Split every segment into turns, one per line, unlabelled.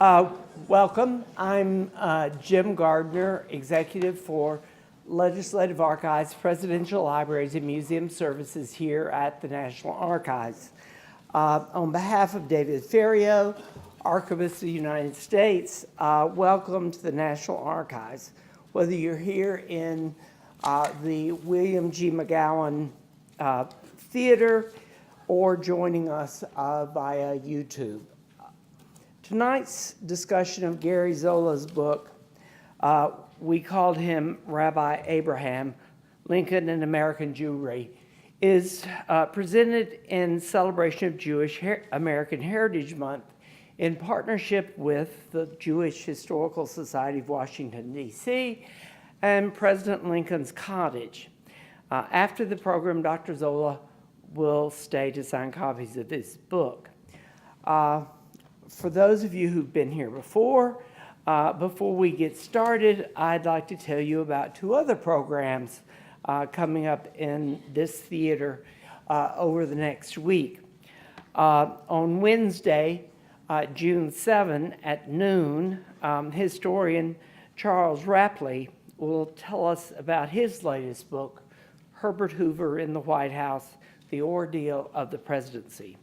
Welcome. I'm Jim Gardner, Executive for Legislative Archives, Presidential Libraries, and Museum Services here at the National Archives. On behalf of David Ferriero, Archivist of the United States, welcome to the National Archives. Whether you're here in the William G. McGowan Theater or joining us via YouTube. Tonight's discussion of Gary Zola's book, we called him Rabbi Abraham, Lincoln and American Jewry, is presented in celebration of Jewish American Heritage Month in partnership with the Jewish Historical Society of Washington, D.C., and President Lincoln's Cottage. After the program, Dr. Zola will stay to sign copies of his book. For those of you who've been here before we get started, I'd like to tell you about two other programs coming up in this theater over the next week. On Wednesday, June 7 at noon, historian Charles Rapley will tell us about his latest book, Herbert Hoover in the White House, The Ordeal of the Presidency.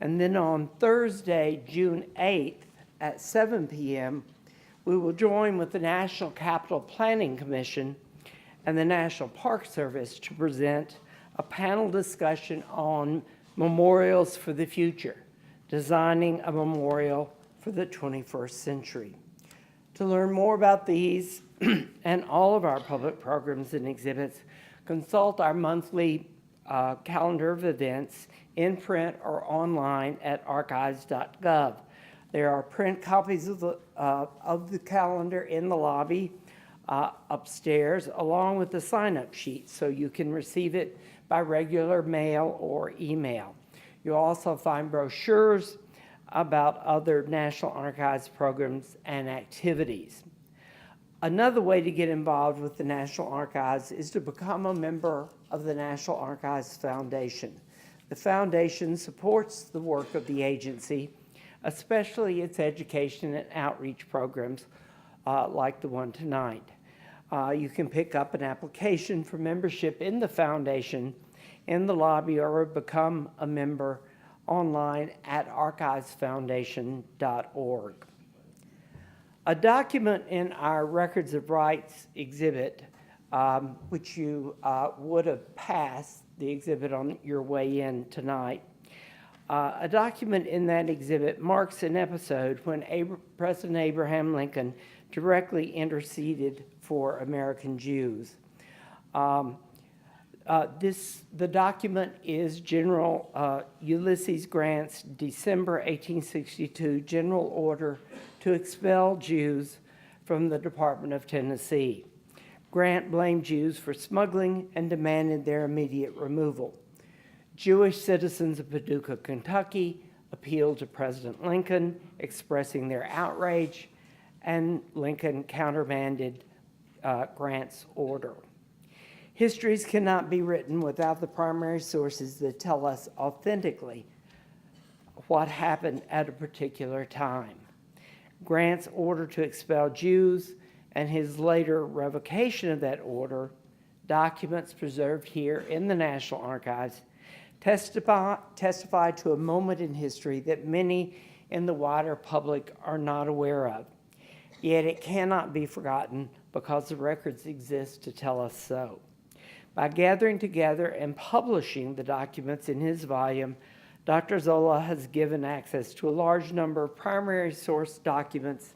And then on Thursday, June 8th at 7 p.m., we will join with the National Capital Planning Commission and the National Park Service to present a panel discussion on memorials for the future, designing a memorial for the 21st century. To learn more about these and all of our public programs and exhibits, consult our monthly calendar of events in print or online at archives.gov. There are print copies of the calendar in the lobby upstairs, along with the sign-up sheet, so you can receive it by regular mail or email. You'll also find brochures about other National Archives programs and activities. Another way to get involved with the National Archives is to become a member of the National Archives Foundation. The foundation supports the work of the agency, especially its education and outreach programs like the one tonight. You can pick up an application for membership in the foundation in the lobby or become a member online at archivesfoundation.org. A document in our Records of Rights exhibit, which you would have passed the exhibit on your way in tonight. A document in that exhibit marks an episode when President Abraham Lincoln directly interceded for American Jews. The document is General Ulysses Grant's December 1862 general order to expel Jews from the Department of Tennessee. Grant blamed Jews for smuggling and demanded their immediate removal. Jewish citizens of Paducah, Kentucky, appealed to President Lincoln, expressing their outrage, and Lincoln countermanded Grant's order. Histories cannot be written without the primary sources that tell us authentically what happened at a particular time. Grant's order to expel Jews and his later revocation of that order, documents preserved here in the National Archives, testify to a moment in history that many in the wider public are not aware of. Yet it cannot be forgotten because the records exist to tell us so. By gathering together and publishing the documents in his volume, Dr. Zola has given access to a large number of primary source documents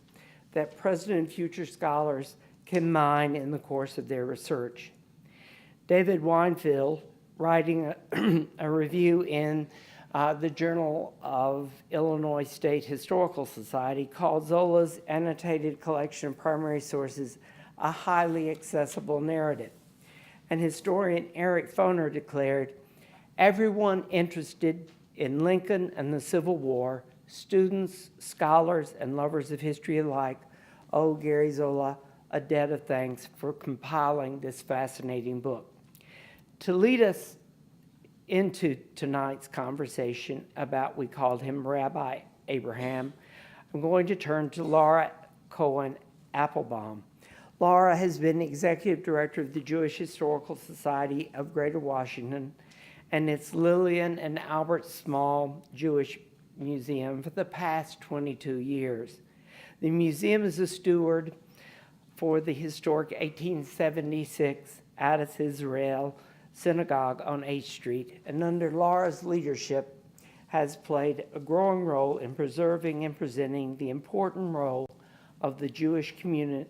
that present and future scholars can mine in the course of their research. David Weinfeld, writing a review in the Journal of Illinois State Historical Society, called Zola's annotated collection of primary sources a highly accessible narrative. And historian Eric Foner declared, "Everyone interested in Lincoln and the Civil War, students, scholars, and lovers of history alike, owe Gary Zola a debt of thanks for compiling this fascinating book." To lead us into tonight's conversation about, we called him Rabbi Abraham, I'm going to turn to Laura Cohen Applebaum. Laura has been Executive Director of the Jewish Historical Society of Greater Washington and its Lillian and Albert Small Jewish Museum for the past 22 years. The museum is a steward for the historic 1876 Adas Israel Synagogue on 8th Street, and under Laura's leadership has played a growing role in preserving and presenting the important role of the Jewish community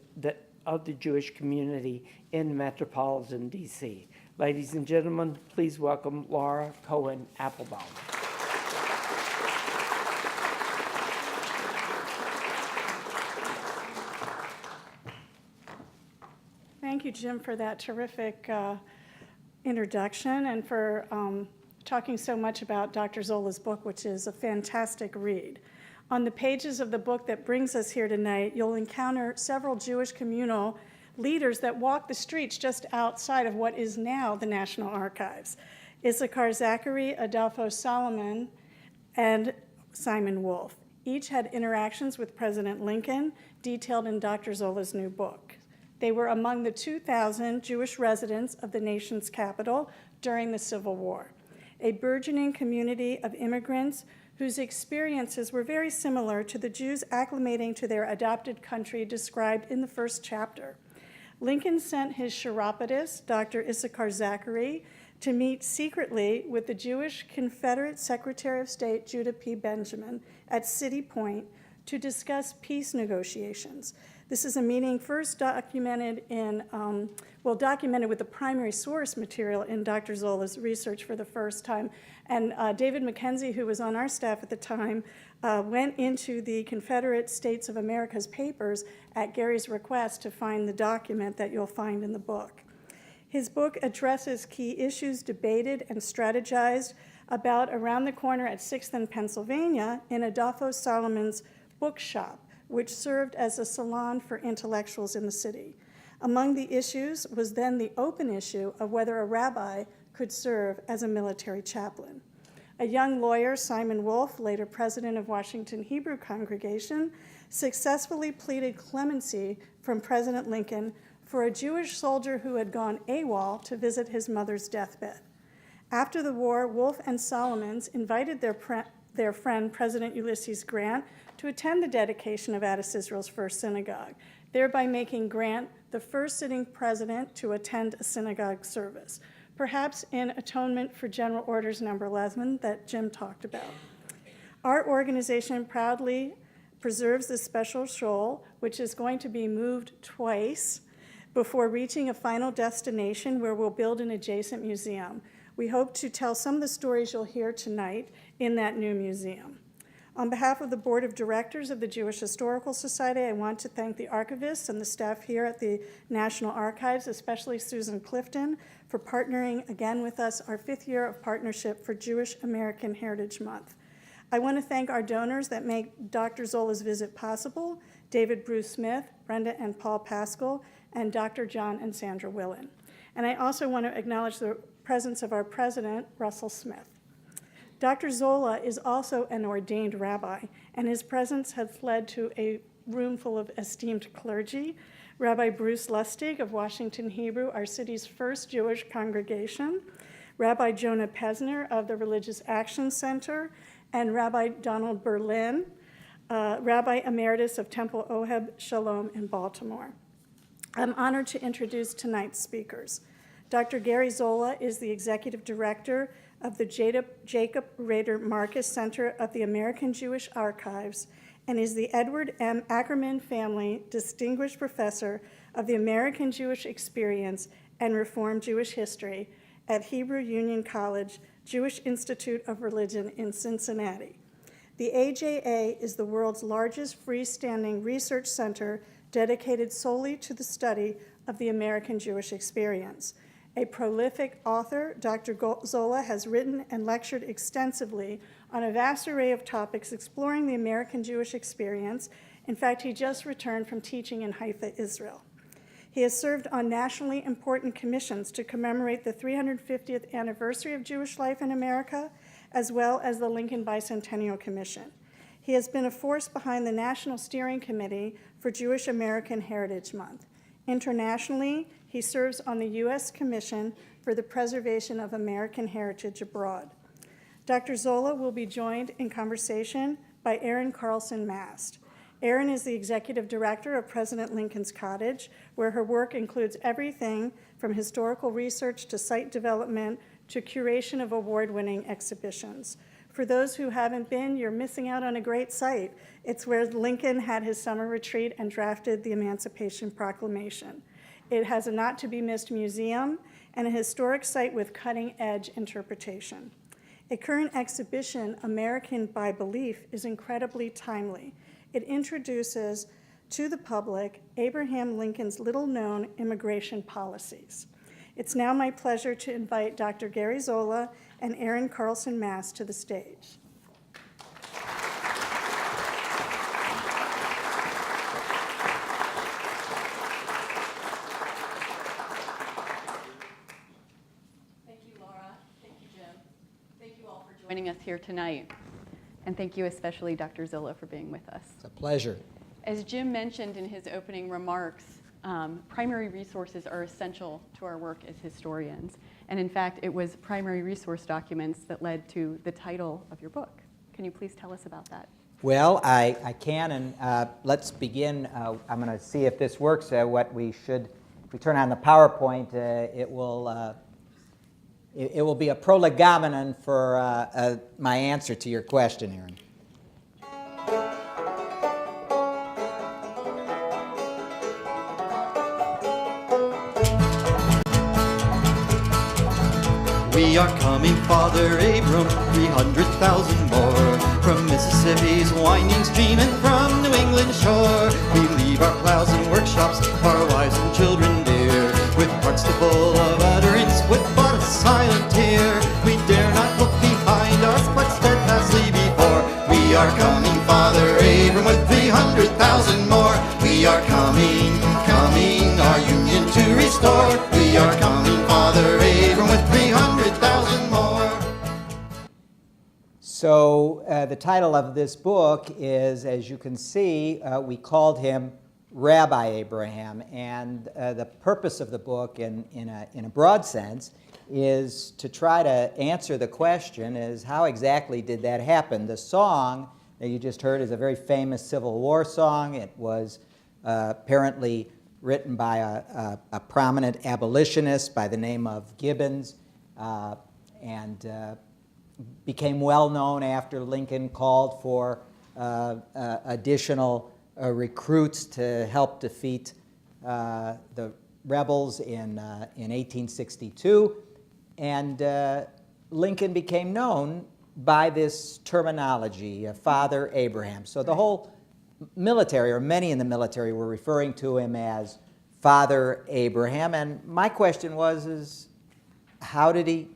in metropolitan DC. Ladies and gentlemen, please welcome Laura Cohen Applebaum.
Thank you, Jim, for that terrific introduction and for talking so much about Dr. Zola's book, which is a fantastic read. On the pages of the book that brings us here tonight, you'll encounter several Jewish communal leaders that walk the streets just outside of what is now the National Archives. Issachar Zachary, Adolfo Solomon, and Simon Wolf. Each had interactions with President Lincoln, detailed in Dr. Zola's new book. They were among the 2,000 Jewish residents of the nation's capital during the Civil War, a burgeoning community of immigrants whose experiences were very similar to the Jews acclimating to their adopted country described in the first chapter. Lincoln sent his chiropodist, Dr. Issachar Zachary, to meet secretly with the Jewish Confederate Secretary of State, Judah P. Benjamin, at City Point to discuss peace negotiations. This is a meeting first documented documented with the primary source material in Dr. Zola's research for the first time. And David McKenzie, who was on our staff at the time, went into the Confederate States of America's papers at Gary's request to find the document that you'll find in the book. His book addresses key issues debated and strategized about around the corner at 6th and Pennsylvania in Adolfo Solomon's bookshop, which served as a salon for intellectuals in the city. Among the issues was then the open issue of whether a rabbi could serve as a military chaplain. A young lawyer, Simon Wolf, later president of Washington Hebrew Congregation, successfully pleaded clemency from President Lincoln for a Jewish soldier who had gone AWOL to visit his mother's deathbed. After the war, Wolf and Solomons invited their friend, President Ulysses Grant, to attend the dedication of Adas Israel's first synagogue, thereby making Grant the first sitting president to attend a synagogue service, perhaps in atonement for General Orders Number 11 that Jim talked about. Our organization proudly preserves this special shoal, which is going to be moved twice before reaching a final destination where we'll build an adjacent museum. We hope to tell some of the stories you'll hear tonight in that new museum. On behalf of the Board of Directors of the Jewish Historical Society, I want to thank the archivists and the staff here at the National Archives, especially Susan Clifton, for partnering again with us our 5th year of partnership for Jewish American Heritage Month. I want to thank our donors that make Dr. Zola's visit possible, David Bruce Smith, Brenda and Paul Pascal, and Dr. John and Sandra Willen. And I also want to acknowledge the presence of our president, Russell Smith. Dr. Zola is also an ordained rabbi, and his presence has led to a room full of esteemed clergy. Rabbi Bruce Lustig of Washington Hebrew, our city's first Jewish congregation, Rabbi Jonah Pesner of the Religious Action Center, and Rabbi Donald Berlin, Rabbi Emeritus of Temple Oheb Shalom in Baltimore. I'm honored to introduce tonight's speakers. Dr. Gary Zola is the Executive Director of the Jacob Rader Marcus Center of the American Jewish Archives and is the Edward M. Ackerman Family Distinguished Professor of the American Jewish Experience and Reform Jewish History at Hebrew Union College, Jewish Institute of Religion in Cincinnati. The AJA is the world's largest freestanding research center dedicated solely to the study of the American Jewish experience. A prolific author, Dr. Zola has written and lectured extensively on a vast array of topics exploring the American Jewish experience. In fact, he just returned from teaching in Haifa, Israel. He has served on nationally important commissions to commemorate the 350th anniversary of Jewish life in America, as well as the Lincoln Bicentennial Commission. He has been a force behind the National Steering Committee for Jewish American Heritage Month. Internationally, he serves on the U.S. Commission for the Preservation of American Heritage Abroad. Dr. Zola will be joined in conversation by Erin Carlson Mast. Erin is the executive director of President Lincoln's Cottage, where her work includes everything from historical research to site development to curation of award-winning exhibitions. For those who haven't been, you're missing out on a great site. It's where Lincoln had his summer retreat and drafted the Emancipation Proclamation. It has a not-to-be-missed museum and a historic site with cutting-edge interpretation. A current exhibition, American by Belief, is incredibly timely. It introduces to the public Abraham Lincoln's little-known immigration policies. It's now my pleasure to invite Dr. Gary Zola and Erin Carlson Mast to the stage.
Thank you, Laura. Thank you, Jim. Thank you all for joining us here tonight. And thank you especially, Dr. Zola, for being with us.
It's a pleasure.
As Jim mentioned in his opening remarks, primary resources are essential to our work as historians. And in fact, it was primary resource documents that led to the title of your book. Can you please tell us about that?
Well, I can, and let's begin. I'm going to see if this works. What we should, if we turn on the PowerPoint, it will be a prolegomenon for my answer to your question, Erin.
We are coming, Father Abram, 300,000 more, from Mississippi's winding stream and from New England's shore. We leave our plows and workshops, our wives and children dear, with hearts too full of utterance, with but a silent tear. We dare not look behind us, but steadfastly before. We are coming, Father Abram, with 300,000 more. We are coming, coming, our union to restore. We are coming, Father Abram, with 300,000 more.
So the title of this book is, as you can see, we called him Rabbi Abraham, and the purpose of the book, in a broad sense, is to try to answer the question: is how exactly did that happen? The song that you just heard is a very famous Civil War song. It was apparently written by a prominent abolitionist by the name of Gibbons, and became well known after Lincoln called for additional recruits to help defeat the rebels in 1862. And Lincoln became known by this terminology, Father Abraham. So the whole military, or many in the military, were referring to him as Father Abraham. And my question is how did he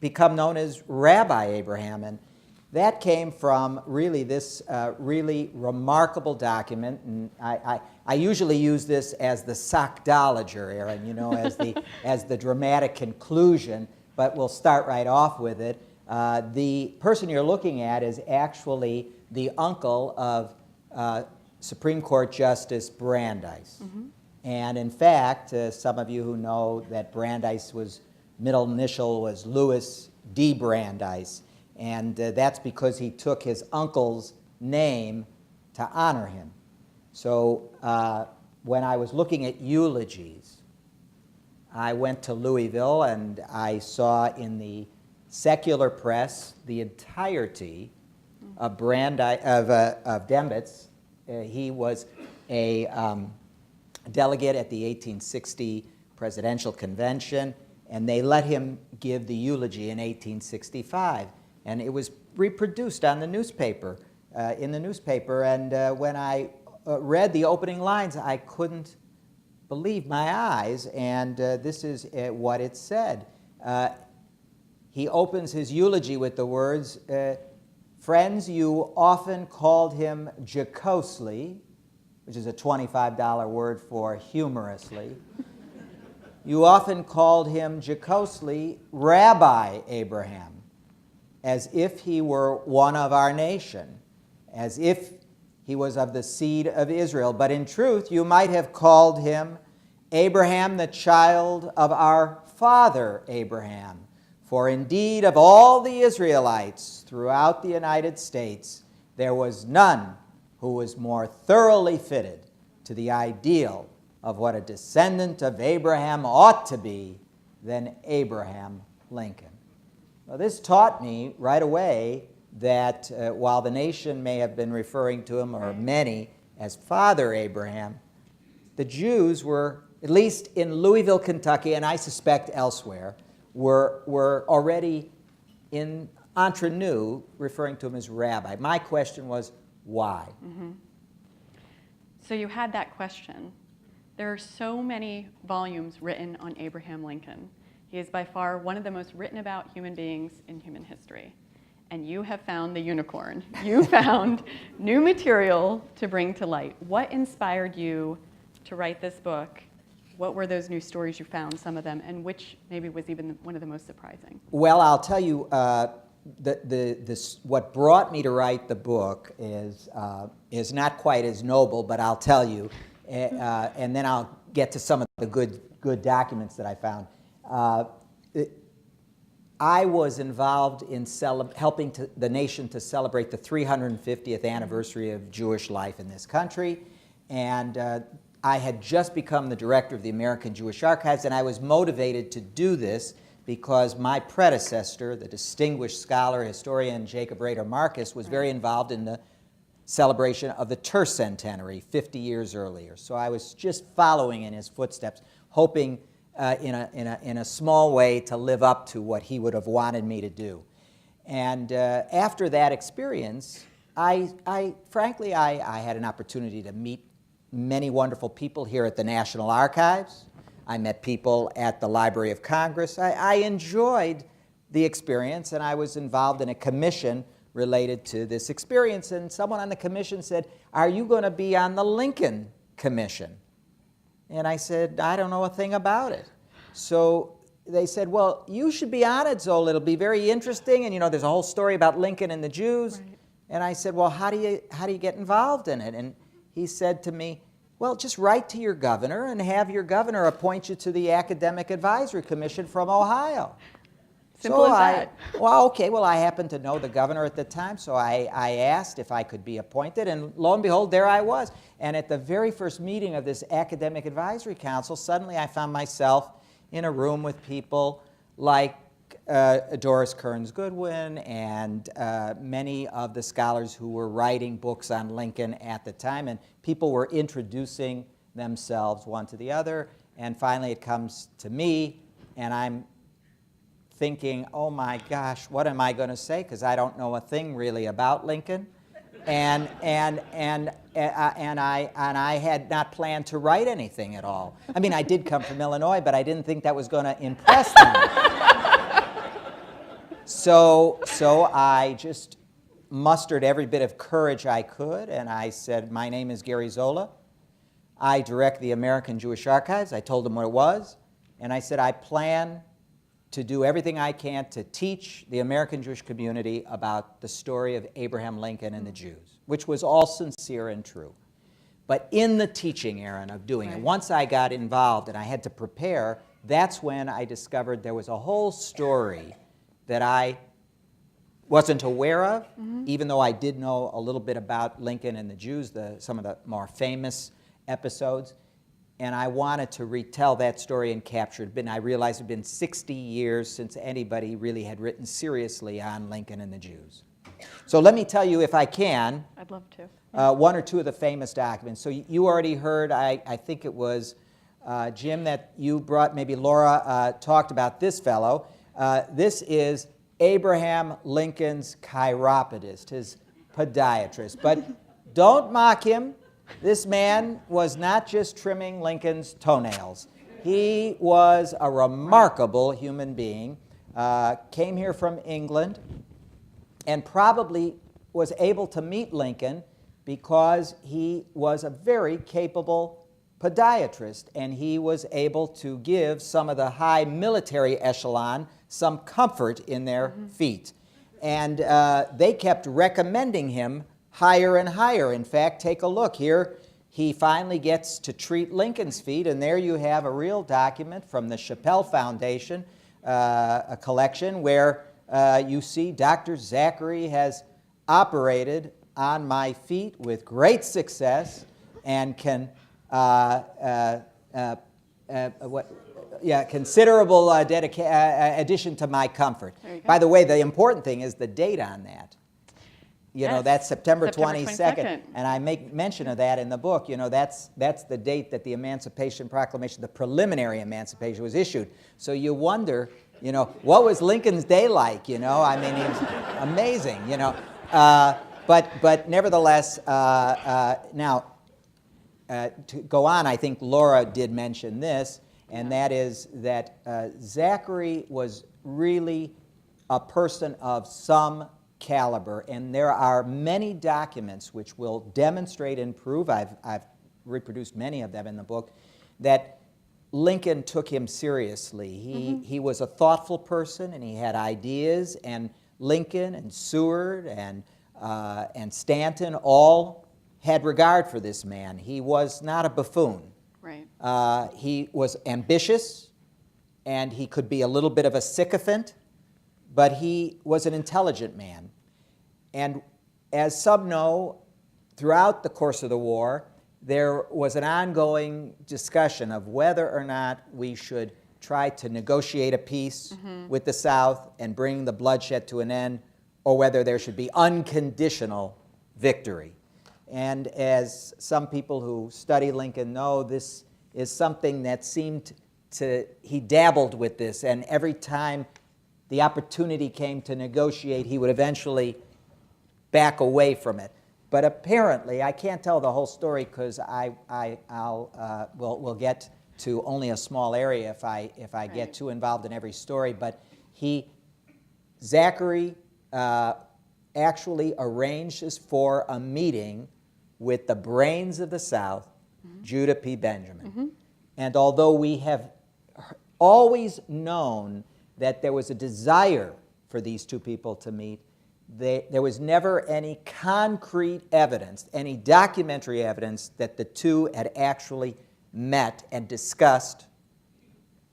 become known as Rabbi Abraham? And that came from really this really remarkable document. And I usually use this as the sockdologer, Erin, you know, as the dramatic conclusion, but we'll start right off with it. The person you're looking at is actually the uncle of Supreme Court Justice Brandeis. Mm-hmm. And in fact, some of you who know that Brandeis middle initial was Louis D. Brandeis, and that's because he took his uncle's name to honor him. So when I was looking at eulogies, I went to Louisville and I saw in the secular press the entirety of Dembitz. He was a delegate at the 1860 presidential convention, and they let him give the eulogy in 1865, and it was reproduced on the newspaper, in the newspaper. And when I read the opening lines, I couldn't believe my eyes, and this is what it said. He opens his eulogy with the words, "Friends, you often called him jocosely," which is a $25 word for humorously. "You often called him jocosely Rabbi Abraham, as if he were one of our nation. as if he was of the seed of Israel. But in truth, you might have called him Abraham, the child of our father Abraham. For indeed, of all the Israelites throughout the United States, there was none who was more thoroughly fitted to the ideal of what a descendant of Abraham ought to be than Abraham Lincoln. Well, this taught me right away that while the nation may have been referring to him, or many, as Father Abraham, the Jews were, at least in Louisville, Kentucky, and I suspect elsewhere, were already in entre nous referring to him as Rabbi. My question was, why?
Mm-hmm. So you had that question. There are so many volumes written on Abraham Lincoln. He is by far one of the most written about human beings in human history. And you have found the unicorn. You found new material to bring to light. What inspired you to write this book? What were those new stories you found, some of them, and which maybe was even one of the most surprising?
Well, I'll tell you, what brought me to write the book is not quite as noble, but I'll tell you, and then I'll get to some of the good documents that I found. I was involved in helping the nation to celebrate the 350th anniversary of Jewish life in this country, and I had just become the director of the American Jewish Archives, and I was motivated to do this because my predecessor, the distinguished scholar, historian Jacob Rader Marcus, was very involved in the celebration of the tercentenary 50 years earlier. So I was just following in his footsteps, hoping in a small way to live up to what he would have wanted me to do. And after that experience, frankly, I had an opportunity to meet many wonderful people here at the National Archives. I met people at the Library of Congress. I enjoyed the experience, and I was involved in a commission related to this experience. And someone on the commission said, "Are you going to be on the Lincoln Commission?" And I said, "I don't know a thing about it." So they said, "Well, you should be on it, Zola. It'll be very interesting. And there's a whole story about Lincoln and the Jews." Right. And I said, "Well, how do you get involved in it?" And he said to me, "Well, just write to your governor and have your governor appoint you to the Academic Advisory Commission from Ohio."
Simple as that.
Well, I happened to know the governor at the time, so I asked if I could be appointed, and lo and behold, there I was. And at the very first meeting of this Academic Advisory Council, suddenly I found myself in a room with people like Doris Kearns Goodwin and many of the scholars who were writing books on Lincoln at the time, and people were introducing themselves one to the other, and finally it comes to me, and I'm thinking, oh my gosh, what am I going to say? Because I don't know a thing really about Lincoln, and I had not planned to write anything at all. I mean, I did come from Illinois, but I didn't think that was going to impress them. So I just mustered every bit of courage I could, and I said, "My name is Gary Zola. I direct the American Jewish Archives." I told them what it was, and I said, "I plan to do everything I can to teach the American Jewish community about the story of Abraham Lincoln and the Jews," which was all sincere and true. But in the teaching, Erin, of doing it, once I got involved and I had to prepare, that's when I discovered there was a whole story that I wasn't aware of, even though I did know a little bit about Lincoln and the Jews, some of the more famous episodes. And I wanted to retell that story and capture it. I realized it had been 60 years since anybody really had written seriously on Lincoln and the Jews. So let me tell you, if I can,
I'd love to.
One or two of the famous documents. So you already heard, I think it was Jim that you brought, maybe Laura talked about this fellow. This is Abraham Lincoln's chiropodist, his podiatrist. But don't mock him. This man was not just trimming Lincoln's toenails. He was a remarkable human being, came here from England, and probably was able to meet Lincoln because he was a very capable podiatrist, and he was able to give some of the high military echelon some comfort in their feet. And they kept recommending him higher and higher. In fact, take a look here. He finally gets to treat Lincoln's feet, and there you have a real document from the Chappelle Foundation, a collection where you see Dr. Zachary has operated on my feet with great success and can considerable addition to my comfort. By the way, the important thing is the date on that. You know, that's September 22nd, and I make mention of that in the book. You know, that's the date that the Emancipation Proclamation, the preliminary emancipation, was issued. So you wonder, you know, what was Lincoln's day like? You know, I mean, he was amazing. You know, but nevertheless, now to go on, I think Laura did mention this, and that is that Zachary was really a person of some caliber, and there are many documents which will demonstrate and prove, I've reproduced many of them in the book, that Lincoln took him seriously. He was a thoughtful person, and he had ideas, and Lincoln and Seward and Stanton all had regard for this man. He was not a buffoon.
Right.
He was ambitious, and he could be a little bit of a sycophant, but he was an intelligent man. And as some know, throughout the course of the war, there was an ongoing discussion of whether or not we should try to negotiate a peace with the South and bring the bloodshed to an end, or whether there should be unconditional victory. And as some people who study Lincoln know, this is something that seemed to, he dabbled with this, and every time the opportunity came to negotiate, he would eventually back away from it. But apparently, I can't tell the whole story because we'll get to only a small area if I get too involved in every story. But Zachary actually arranges for a meeting with the brains of the South, Judah P. Benjamin. And although we have always known that there was a desire for these two people to meet, there was never any concrete evidence, any documentary evidence that the two had actually met and discussed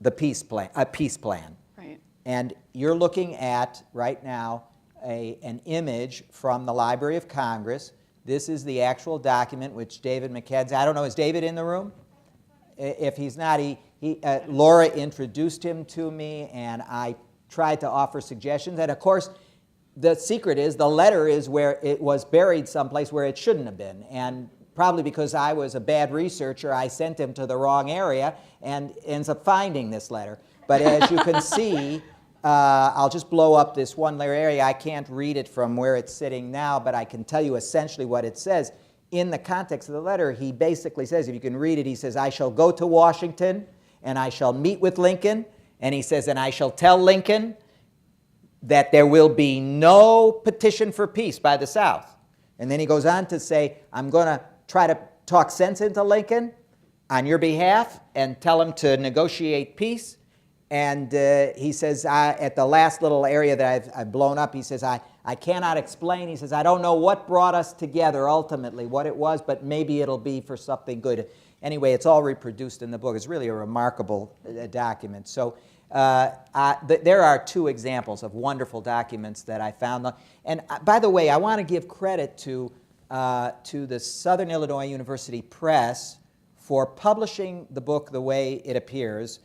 the peace plan, a peace plan.
Right.
And you're looking at, right now, an image from the Library of Congress. This is the actual document which David McKenzie, I don't know, is David in the room? If he's not, Laura introduced him to me, and I tried to offer suggestions. And of course, the secret is the letter is where it was buried someplace where it shouldn't have been. And probably because I was a bad researcher, I sent him to the wrong area and ends up finding this letter. But as you can see, I'll just blow up this one layer area. I can't read it from where it's sitting now, but I can tell you essentially what it says. In the context of the letter, he basically says, if you can read it, he says, I shall go to Washington, and I shall meet with Lincoln, and he says, and I shall tell Lincoln that there will be no petition for peace by the South. And then he goes on to say, I'm going to try to talk sense into Lincoln on your behalf and tell him to negotiate peace. And he says, at the last little area that I've blown up, he says, I cannot explain. He says, I don't know what brought us together ultimately, what it was, but maybe it'll be for something good. Anyway, it's all reproduced in the book. It's really a remarkable document. So there are two examples of wonderful documents that I found. And by the way, I want to give credit to the Southern Illinois University Press for publishing the book the way it appears.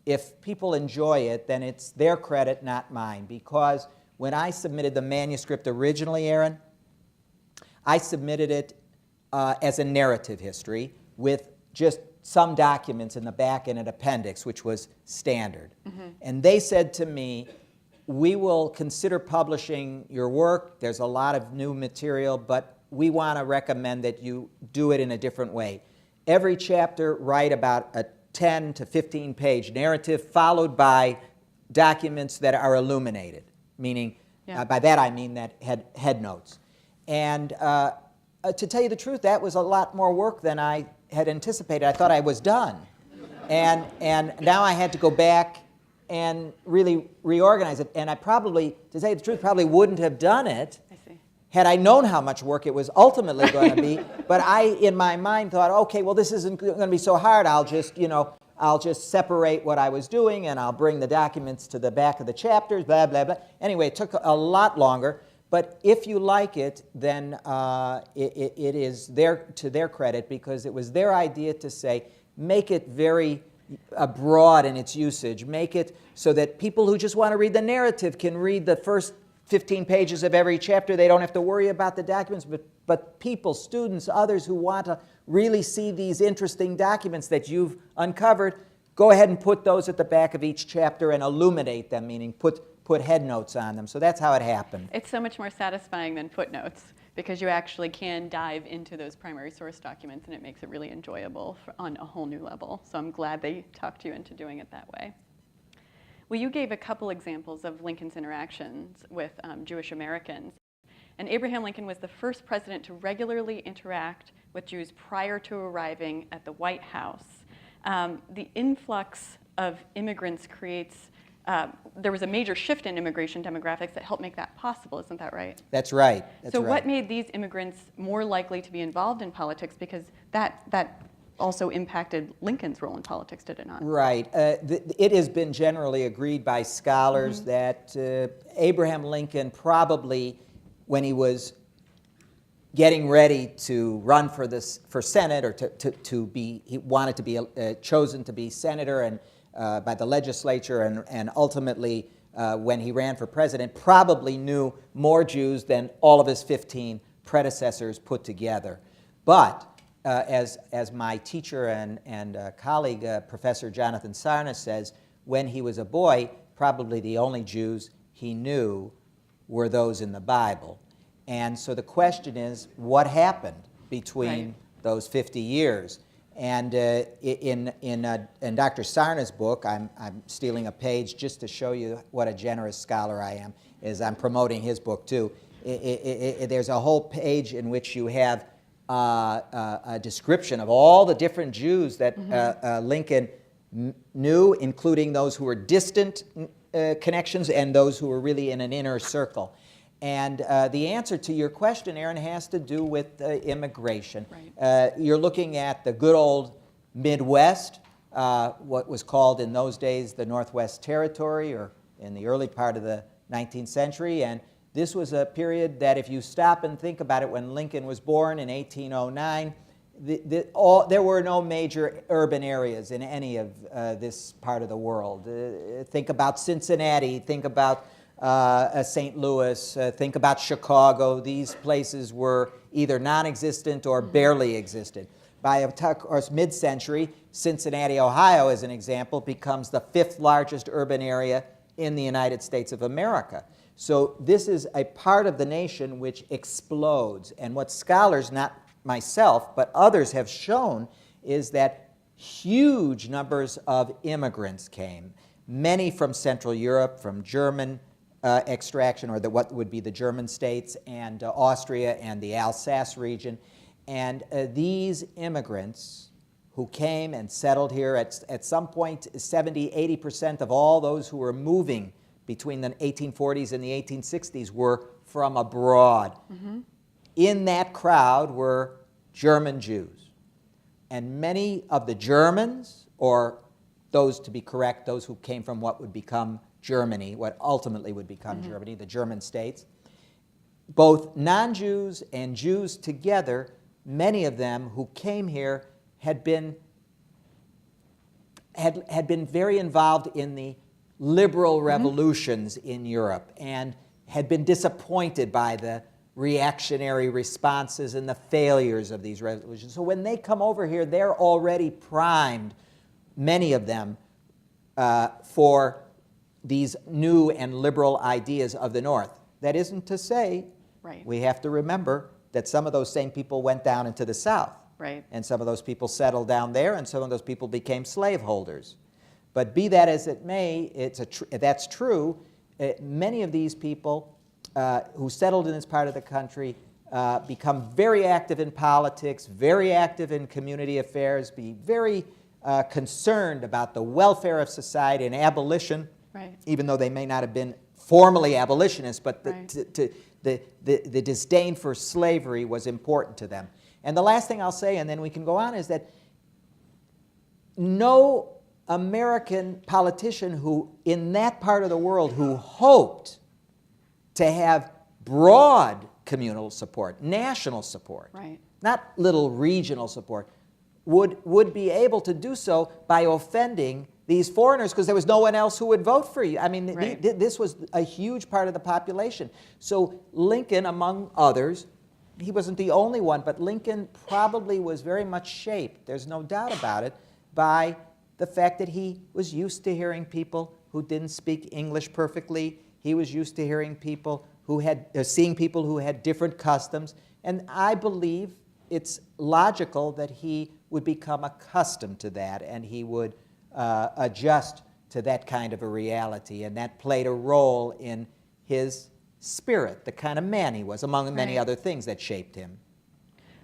If people enjoy it, then it's their credit, not mine, because when I submitted the manuscript originally, Erin, I submitted it as a narrative history with just some documents in the back and an appendix, which was standard. And they said to me, we will consider publishing your work. There's a lot of new material, but we want to recommend that you do it in a different way. Every chapter, write about a 10 to 15 page narrative followed by documents that are illuminated, meaning by that I mean that head notes. And to tell you the truth, that was a lot more work than I had anticipated. I thought I was done. And now I had to go back and really reorganize it. And I probably, to tell you the truth, probably wouldn't have done it had I known how much work it was ultimately going to be, but I, in my mind, thought, okay, well, this isn't going to be so hard. I'll just, I'll just separate what I was doing, and I'll bring the documents to the back of the chapters, blah, blah, blah. Anyway, it took a lot longer, but if you like it, then it is to their credit, because it was their idea to say, make it very broad in its usage. Make it so that people who just want to read the narrative can read the first 15 pages of every chapter. They don't have to worry about the documents, but people, students, others who want to really see these interesting documents that you've uncovered, go ahead and put those at the back of each chapter and illuminate them, meaning put head notes on them. So that's how it happened.
It's so much more satisfying than footnotes, because you actually can dive into those primary source documents, and it makes it really enjoyable on a whole new level. So I'm glad they talked you into doing it that way. Well, you gave a couple examples of Lincoln's interactions with Jewish Americans. And Abraham Lincoln was the first president to regularly interact with Jews prior to arriving at the White House. The influx of immigrants creates, there was a major shift in immigration demographics that helped make that possible, isn't that right?
That's right.
So what made these immigrants more likely to be involved in politics? Because that also impacted Lincoln's role in politics, did it not?
Right. It has been generally agreed by scholars that Abraham Lincoln probably, when he was getting ready to run for Senate, or he wanted to be chosen to be senator and by the legislature, and ultimately when he ran for president, probably knew more Jews than all of his 15 predecessors put together. But as my teacher and colleague, Professor Jonathan Sarna, says, when he was a boy, probably the only Jews he knew were those in the Bible. And so the question is, what happened between those 50 years? And in Dr. Sarna's book, I'm stealing a page just to show you what a generous scholar I am, as I'm promoting his book too. There's a whole page in which you have a description of all the different Jews that Lincoln knew, including those who were distant connections and those who were really in an inner circle. And the answer to your question, Erin, has to do with immigration.
Right.
You're looking at the good old Midwest, what was called in those days the Northwest Territory, or in the early part of the 19th century. And this was a period that, if you stop and think about it, when Lincoln was born in 1809, there were no major urban areas in any of this part of the world. Think about Cincinnati, think about St. Louis, think about Chicago. These places were either non-existent or barely existed. By, of course, mid-century, Cincinnati, Ohio, as an example, becomes the 5th largest urban area in the United States of America. So this is a part of the nation which explodes. And what scholars, not myself, but others have shown is that huge numbers of immigrants came, many from Central Europe, from German extraction, or what would be the German states, and Austria and the Alsace region. And these immigrants who came and settled here, at some point 70–80% of all those who were moving between the 1840s and the 1860s were from abroad. In that crowd were German Jews. And many of the Germans, or those, to be correct, those who came from what would become Germany, what ultimately would become Germany, the German states, both non-Jews and Jews together, many of them who came here had been very involved in the liberal revolutions in Europe, and had been disappointed by the reactionary responses and the failures of these revolutions. So when they come over here, they're already primed, many of them, for these new and liberal ideas of the North. That isn't to say, we have to remember that some of those same people went down into the South. And some of those people settled down there, and some of those people became slaveholders. But be that as it may, that's true. Many of these people who settled in this part of the country become very active in politics, very active in community affairs, be very concerned about the welfare of society and abolition, even though they may not have been formally abolitionists, but the disdain for slavery was important to them. And the last thing I'll say, and then we can go on, is that no American politician who, in that part of the world, who hoped to have broad communal support, national support,
Right.
not little regional support, would be able to do so by offending these foreigners, because there was no one else who would vote for you. I mean,
Right.
this was a huge part of the population. So Lincoln, among others, he wasn't the only one, but Lincoln probably was very much shaped, there's no doubt about it, by the fact that he was used to hearing people who didn't speak English perfectly. He was used to hearing people who had, seeing people who had different customs. And I believe it's logical that he would become accustomed to that, and he would adjust to that kind of a reality. And that played a role in his spirit, the kind of man he was, among many
Right.
other things that shaped him.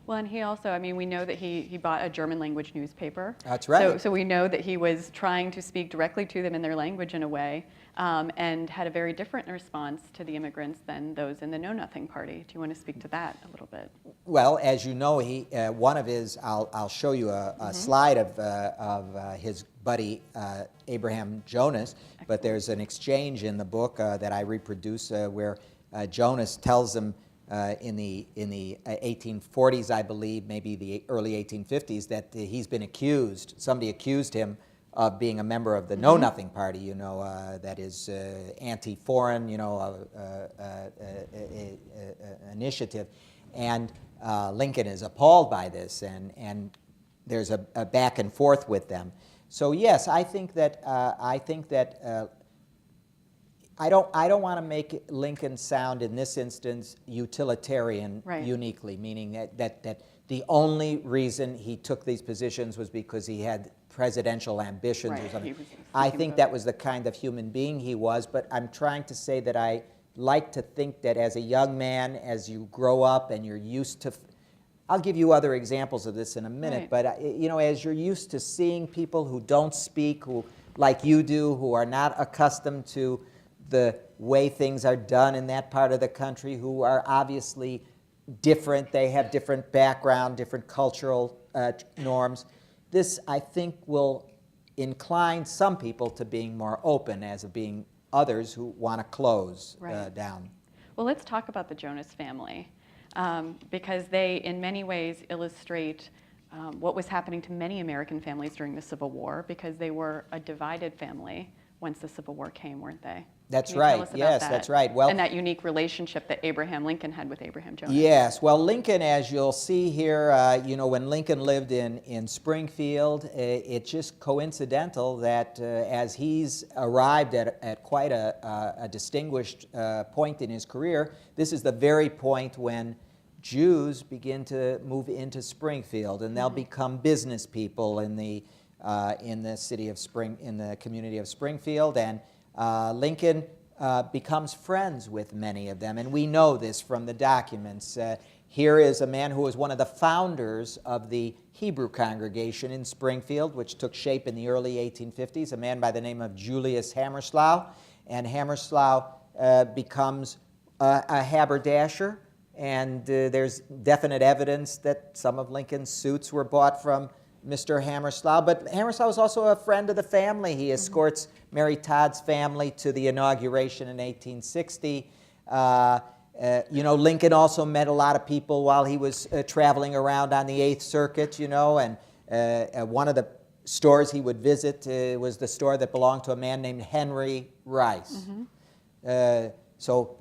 Well, and he also, I mean, we know that he bought a German language newspaper.
That's right.
So we know that he was trying to speak directly to them in their language in a way, and had a very different response to the immigrants than those in the Know Nothing Party. Do you want to speak to that a little bit?
Well, as you know, he one of his, I'll show you a slide of his buddy Abraham Jonas, but there's an exchange in the book that I reproduce where Jonas tells him in the 1840s, I believe, maybe the early 1850s, that he's been accused, somebody accused him of being a member of the Know Nothing Party, you know, that is anti-foreign, you know, initiative. And Lincoln is appalled by this, and there's a back and forth with them. So yes, I think that I don't want to make Lincoln sound in this instance utilitarian
Right.
uniquely, meaning that the only reason he took these positions was because he had presidential ambitions
Right,
or something.
he was
I
seeking
think
votes.
that was the kind of human being he was, but I'm trying to say that I like to think that as a young man, as you grow up and you're used to, I'll give you other examples of this in a minute,
Right.
but you know, as you're used to seeing people who don't speak, who like you do, who are not accustomed to the way things are done in that part of the country, who are obviously different, they have different background, different cultural norms. This, I think, will incline some people to being more open, as of being others who want to close
Right.
down.
Well, let's talk about the Jonas family, because they, in many ways, illustrate what was happening to many American families during the Civil War, because they were a divided family once the Civil War came, weren't they?
That's
Can you tell
right.
us about
Yes,
that?
that's right. Well,
and that unique relationship that Abraham Lincoln had with Abraham Jonas.
yes. Well, Lincoln, as you'll see here, you know, when Lincoln lived in Springfield, it's just coincidental that as he's arrived at quite a distinguished point in his career, this is the very point when Jews begin to move into Springfield, and they'll become business people in the city of in the community of Springfield, and Lincoln becomes friends with many of them, and we know this from the documents. Here is a man who was one of the founders of the Hebrew congregation in Springfield, which took shape in the early 1850s, a man by the name of Julius Hammerslau, and Hammerslau becomes a haberdasher, and there's definite evidence that some of Lincoln's suits were bought from Mr. Hammerslau, but Hammerslau was also a friend of the family. He escorts Mary Todd's family to the inauguration in 1860. You know, Lincoln also met a lot of people while he was traveling around on the 8th Circuit, you know, and one of the stores he would visit was the store that belonged to a man named Henry Rice. So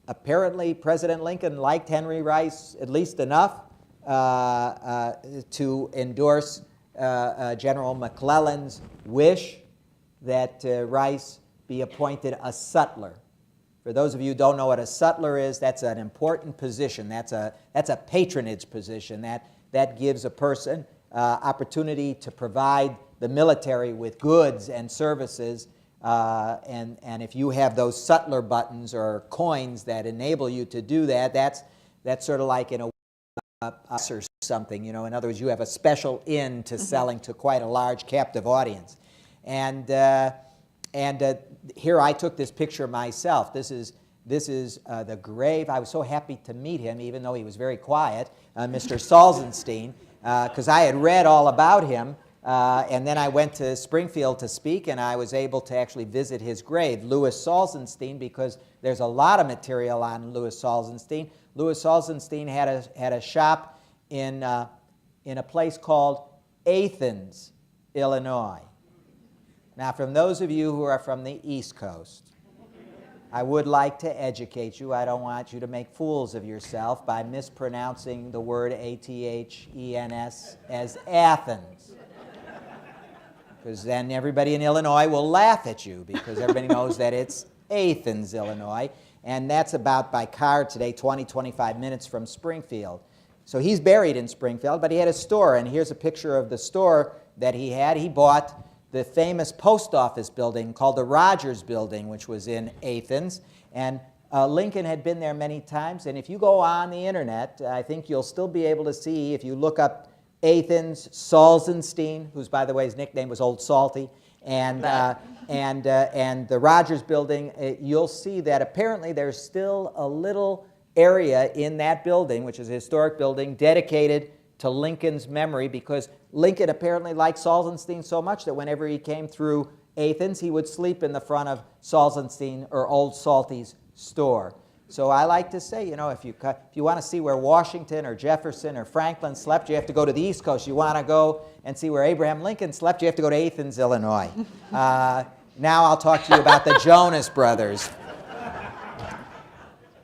apparently President Lincoln liked Henry Rice at least enough to endorse General McClellan's wish that Rice be appointed a sutler. For those of you who don't know what a sutler is, that's an important position. That's a patronage position. That gives a person opportunity to provide the military with goods and services. And if you have those sutler buttons or coins that enable you to do that, that's sort of like in a or something, you know. In other words, you have a special in to selling to quite a large captive audience. And here I took this picture myself. This is This is the grave. I was so happy to meet him, even though he was very quiet, Mr. Salzenstein, because I had read all about him. And then I went to Springfield to speak, and I was able to actually visit his grave, Louis Salzenstein, because there's a lot of material on Louis Salzenstein. Louis Salzenstein had a shop in a place called Athens, Illinois. Now, from those of you who are from the East Coast, I would like to educate you. I don't want you to make fools of yourself by mispronouncing the word A-T-H-E-N-S as Athens. Because then everybody in Illinois will laugh at you, because everybody knows that it's Athens, Illinois. And that's about, by car today, 25 minutes from Springfield. So he's buried in Springfield, but he had a store. And here's a picture of the store that he had. He bought the famous post office building called the Rogers Building, which was in Athens. And Lincoln had been there many times. And if you go on the internet, I think you'll still be able to see, if you look up Athens, Salzenstein, whose, by the way, his nickname was Old Salty, and the Rogers Building, you'll see that apparently there's still a little area in that building, which is a historic building, dedicated to Lincoln's memory, because Lincoln apparently liked Salzenstein so much that whenever he came through Athens, he would sleep in the front of Salzenstein or Old Salty's store. So I like to say, you know, if you want to see where Washington or Jefferson or Franklin slept, you have to go to the East Coast. You want to go and see where Abraham Lincoln slept, you have to go to Athens, Illinois. Now I'll talk to you about the Jonas Brothers.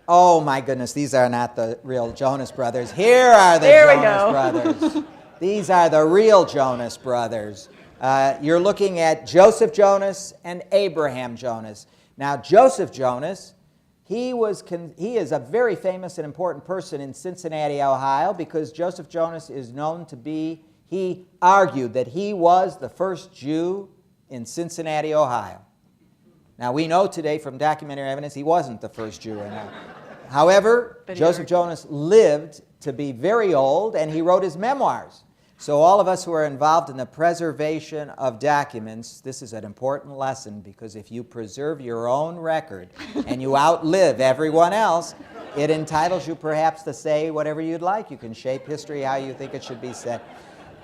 Oh my goodness, these are not the real Jonas Brothers. Here are the Jonas Brothers. These are the real Jonas Brothers. You're looking at Joseph Jonas and Abraham Jonas. Now, Joseph Jonas, he is a very famous and important person in Cincinnati, Ohio, because Joseph Jonas is known to be, he argued that he was the first Jew in Cincinnati, Ohio. Now, we know today from documentary evidence he wasn't the first Jew in Ohio. However, Joseph Jonas lived to be very old, and he wrote his memoirs. So all of us who are involved in the preservation of documents, this is an important lesson, because if you preserve your own record and you outlive everyone else, it entitles you perhaps to say whatever you'd like. You can shape history how you think it should be said.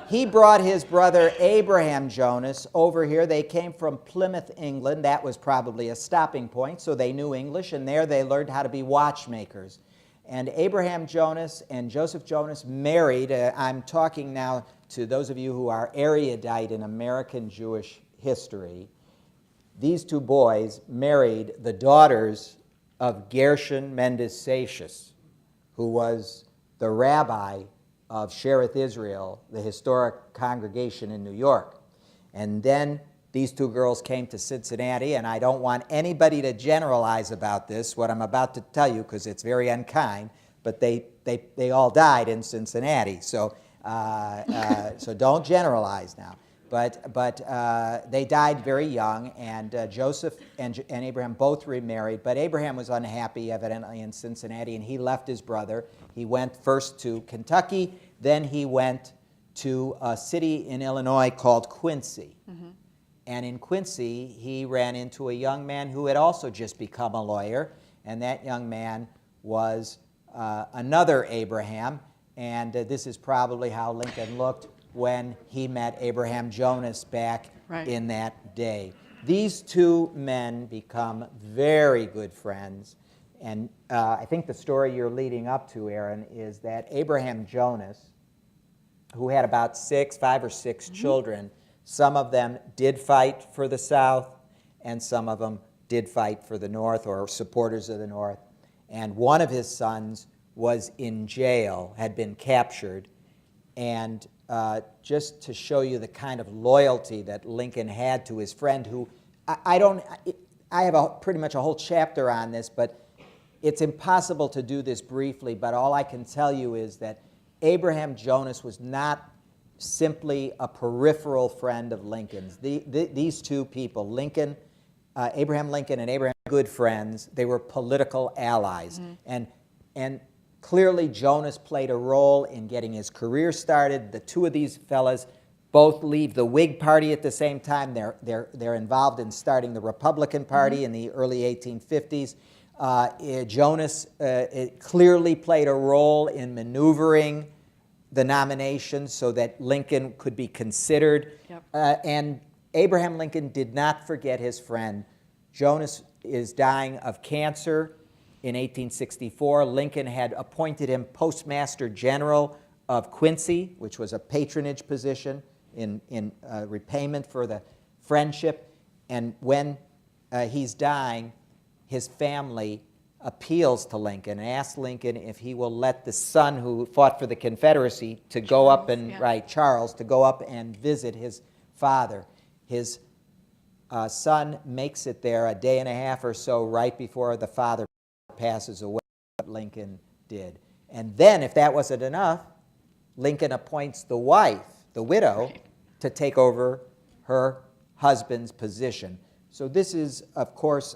He brought his brother Abraham Jonas over here. They came from Plymouth, England. That was probably a stopping point, so they knew English, and there they learned how to be watchmakers. And Abraham Jonas and Joseph Jonas married. I'm talking now to those of you who are erudite in American Jewish history. These two boys married the daughters of Gershon Mendesatius, who was the rabbi of Shereth Israel, the historic congregation in New York. And then these two girls came to Cincinnati, and I don't want anybody to generalize about this, what I'm about to tell you, because it's very unkind, but they all died in Cincinnati, so so don't generalize now. But they died very young, and Joseph and Abraham both remarried, but Abraham was unhappy, evidently, in Cincinnati, and he left his brother. He went first to Kentucky, then he went to a city in Illinois called Quincy. Mm-hmm. And in Quincy, he ran into a young man who had also just become a lawyer, and that young man was another Abraham, and this is probably how Lincoln looked when he met Abraham Jonas back in that day. These two men become very good friends, and I think the story you're leading up to, Erin, is that Abraham Jonas, who had about 5 or 6 children, some of them did fight for the South, and some of them did fight for the North, or supporters of the North. And one of his sons was in jail, had been captured, and just to show you the kind of loyalty that Lincoln had to his friend, who I have pretty much a whole chapter on this, but it's impossible to do this briefly, but all I can tell you is that Abraham Jonas was not simply a peripheral friend of Lincoln's. These two people, Abraham Lincoln and Abraham, good friends. They were political allies. Mm-hmm. And clearly Jonas played a role in getting his career started. The two of these fellas both leave the Whig Party at the same time. They're involved in starting the Republican Party in the early 1850s. Jonas it clearly played a role in maneuvering the nomination so that Lincoln could be considered.
Yep.
And Abraham Lincoln did not forget his friend. Jonas is dying of cancer in 1864. Lincoln had appointed him Postmaster General of Quincy, which was a patronage position in repayment for the friendship. And when he's dying, his family appeals to Lincoln and asks Lincoln if he will let the son who fought for the Confederacy to go up and, Charles, to go up and visit his father. His son makes it there a day and a half or so right before the father passes away, what Lincoln did. And then, if that wasn't enough, Lincoln appoints the wife, the widow, to take over her husband's position. So this is, of course,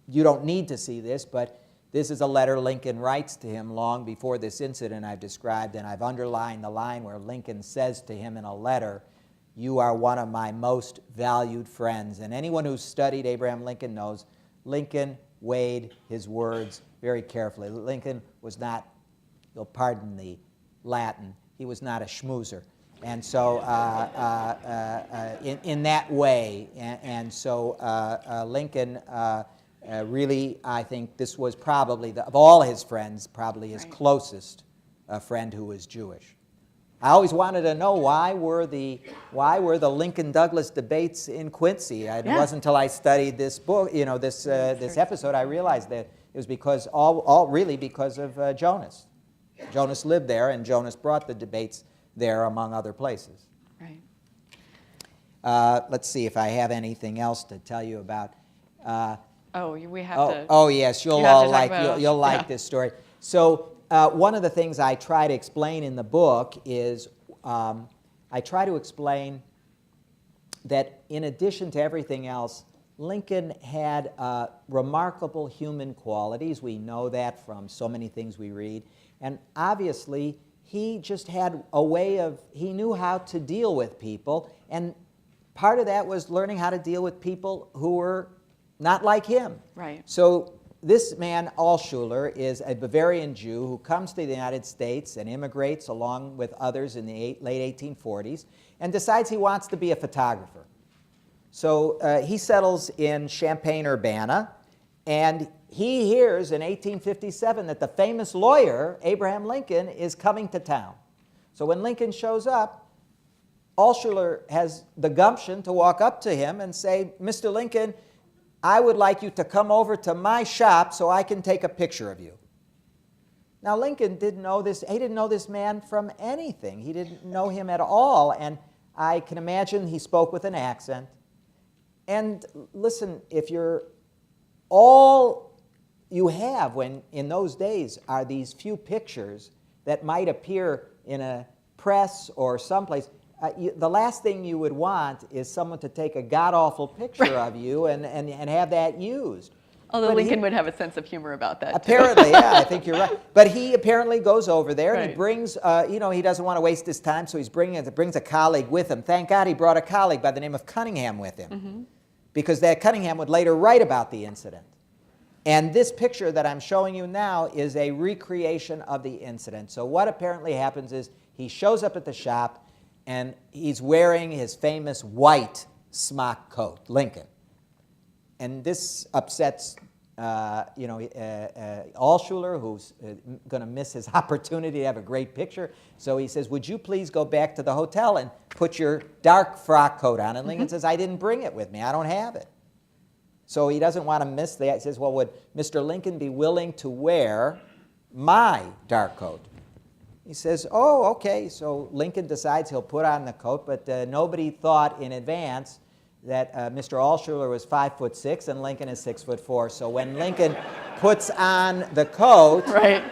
you don't need to see this, but this is a letter Lincoln writes to him long before this incident I've described, and I've underlined the line where Lincoln says to him in a letter, "You are one of my most valued friends." And anyone who's studied Abraham Lincoln knows Lincoln weighed his words very carefully. Lincoln was not, you'll pardon the Latin, he was not a schmoozer. And so in that way, and so Lincoln really, I think this was probably, of all his friends, probably his closest friend who was Jewish. I always wanted to know why were the Lincoln-Douglas debates in Quincy. It wasn't until I studied this book, this episode, I realized that it was because all really because of Jonas. Jonas lived there, and Jonas brought the debates there, among other places.
Right.
Let's see if I have anything else to tell you about.
We have to.
Oh yes, you'll like this story. So one of the things I try to explain in the book is I try to explain that in addition to everything else, Lincoln had remarkable human qualities. We know that from so many things we read. And obviously, he just had a way of, he knew how to deal with people. And part of that was learning how to deal with people who were not like him.
Right.
So this man, Altshuler, is a Bavarian Jew who comes to the United States and immigrates along with others in the late 1840s and decides he wants to be a photographer. So he settles in Champaign-Urbana, and he hears in 1857 that the famous lawyer, Abraham Lincoln, is coming to town. So when Lincoln shows up, Altshuler has the gumption to walk up to him and say, "Mr. Lincoln, I would like you to come over to my shop so I can take a picture of you." Now, Lincoln didn't know this. He didn't know this man from anything. He didn't know him at all. And I can imagine he spoke with an accent. And listen, if you're all you have when in those days are these few pictures that might appear in a press or someplace, the last thing you would want is someone to take a god-awful picture of you and have that used.
Although Lincoln would have a sense of humor about that.
Apparently, yeah, I think you're right. But he apparently goes over there and he brings, he doesn't want to waste his time, so he brings a colleague with him. Thank God he brought a colleague by the name of Cunningham with him, because that Cunningham would later write about the incident. And this picture that I'm showing you now is a recreation of the incident. So what apparently happens is he shows up at the shop and he's wearing his famous white smock coat, Lincoln. And this upsets, Altshuler, who's going to miss his opportunity to have a great picture. So he says, "Would you please go back to the hotel and put your dark frock coat on?" And Lincoln says, "I didn't bring it with me. I don't have it." So he doesn't want to miss that. He says, "Well, would Mr. Lincoln be willing to wear my dark coat?" He says, "Oh, okay." So Lincoln decides he'll put on the coat, but nobody thought in advance that Mr. Altshuler was 5'6" and Lincoln is 6'4". So when Lincoln puts on the coat,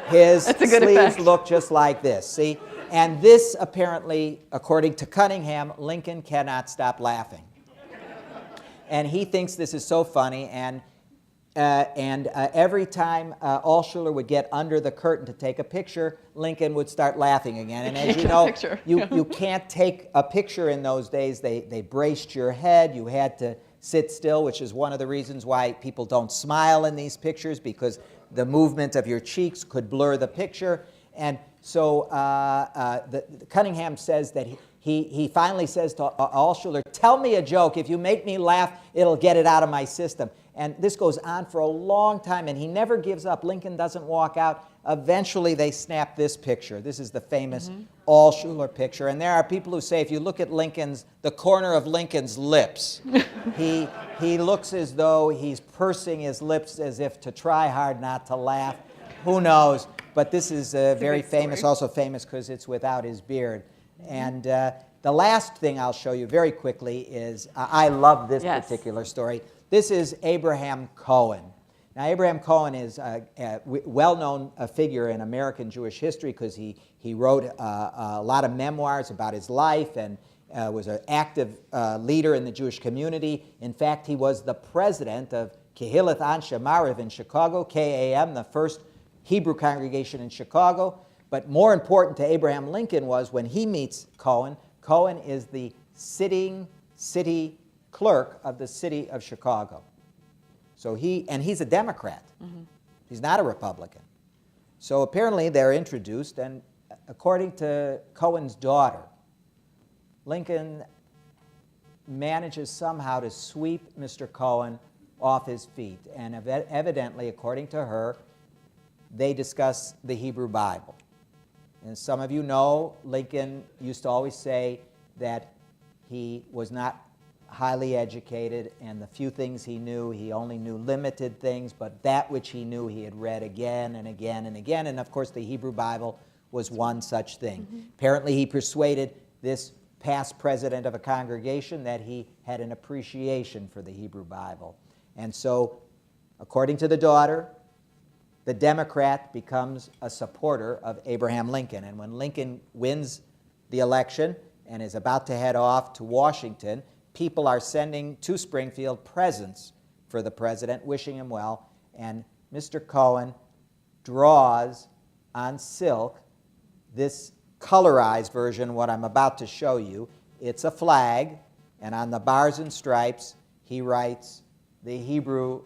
his sleeves look just like this. See, and this apparently, according to Cunningham, Lincoln cannot stop laughing. And he thinks this is so funny, and every time Altshuler would get under the curtain to take a picture, Lincoln would start laughing again. And as you know, you can't take a picture in those days. They braced your head. You had to sit still, which is one of the reasons why people don't smile in these pictures, because the movement of your cheeks could blur the picture. And so Cunningham says that he finally says to Altshuler, tell me a joke. If you make me laugh, it'll get it out of my system. And this goes on for a long time, and he never gives up. Lincoln doesn't walk out. Eventually, they snap this picture. This is the famous Altshuler picture. And there are people who say, if you look at the corner of Lincoln's lips, he looks as though he's pursing his lips as if to try hard not to laugh. Who knows? But this is very famous, also famous because it's without his beard. And the last thing I'll show you very quickly is, I love this particular story. This is Abraham Cohen. Now, Abraham Cohen is a well-known figure in American Jewish history because he wrote a lot of memoirs about his life and was an active leader in the Jewish community. In fact, he was the president of Kehilat Anshe Mariv in Chicago, KAM, the first Hebrew congregation in Chicago. But more important to Abraham Lincoln was when he meets Cohen, Cohen is the sitting city clerk of the city of Chicago. So he's a Democrat. He's not a Republican. So apparently they're introduced, and according to Cohen's daughter, Lincoln manages somehow to sweep Mr. Cohen off his feet. And evidently, according to her, they discuss the Hebrew Bible. And some of you know, Lincoln used to always say that he was not highly educated, and the few things he knew, he only knew limited things, but that which he knew he had read again and again and again. And of course, the Hebrew Bible was one such thing. Apparently, he persuaded this past president of a congregation that he had an appreciation for the Hebrew Bible. And so, according to the daughter, the Democrat becomes a supporter of Abraham Lincoln. And when Lincoln wins the election and is about to head off to Washington, people are sending to Springfield presents for the president, wishing him well. And Mr. Cohen draws on silk this colorized version, what I'm about to show you. It's a flag, and on the bars and stripes, he writes the Hebrew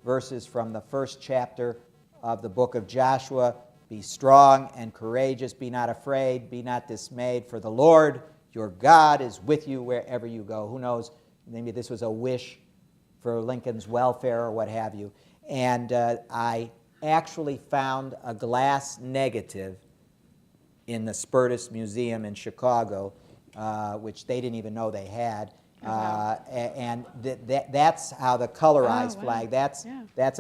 verses from the first chapter of the book of Joshua. Be strong and courageous, be not afraid, be not dismayed, for the Lord your God is with you wherever you go. Who knows, maybe this was a wish for Lincoln's welfare or what have you. And I actually found a glass negative in the Spertus Museum in Chicago, which they didn't even know they had. And that's how the colorized flag, that's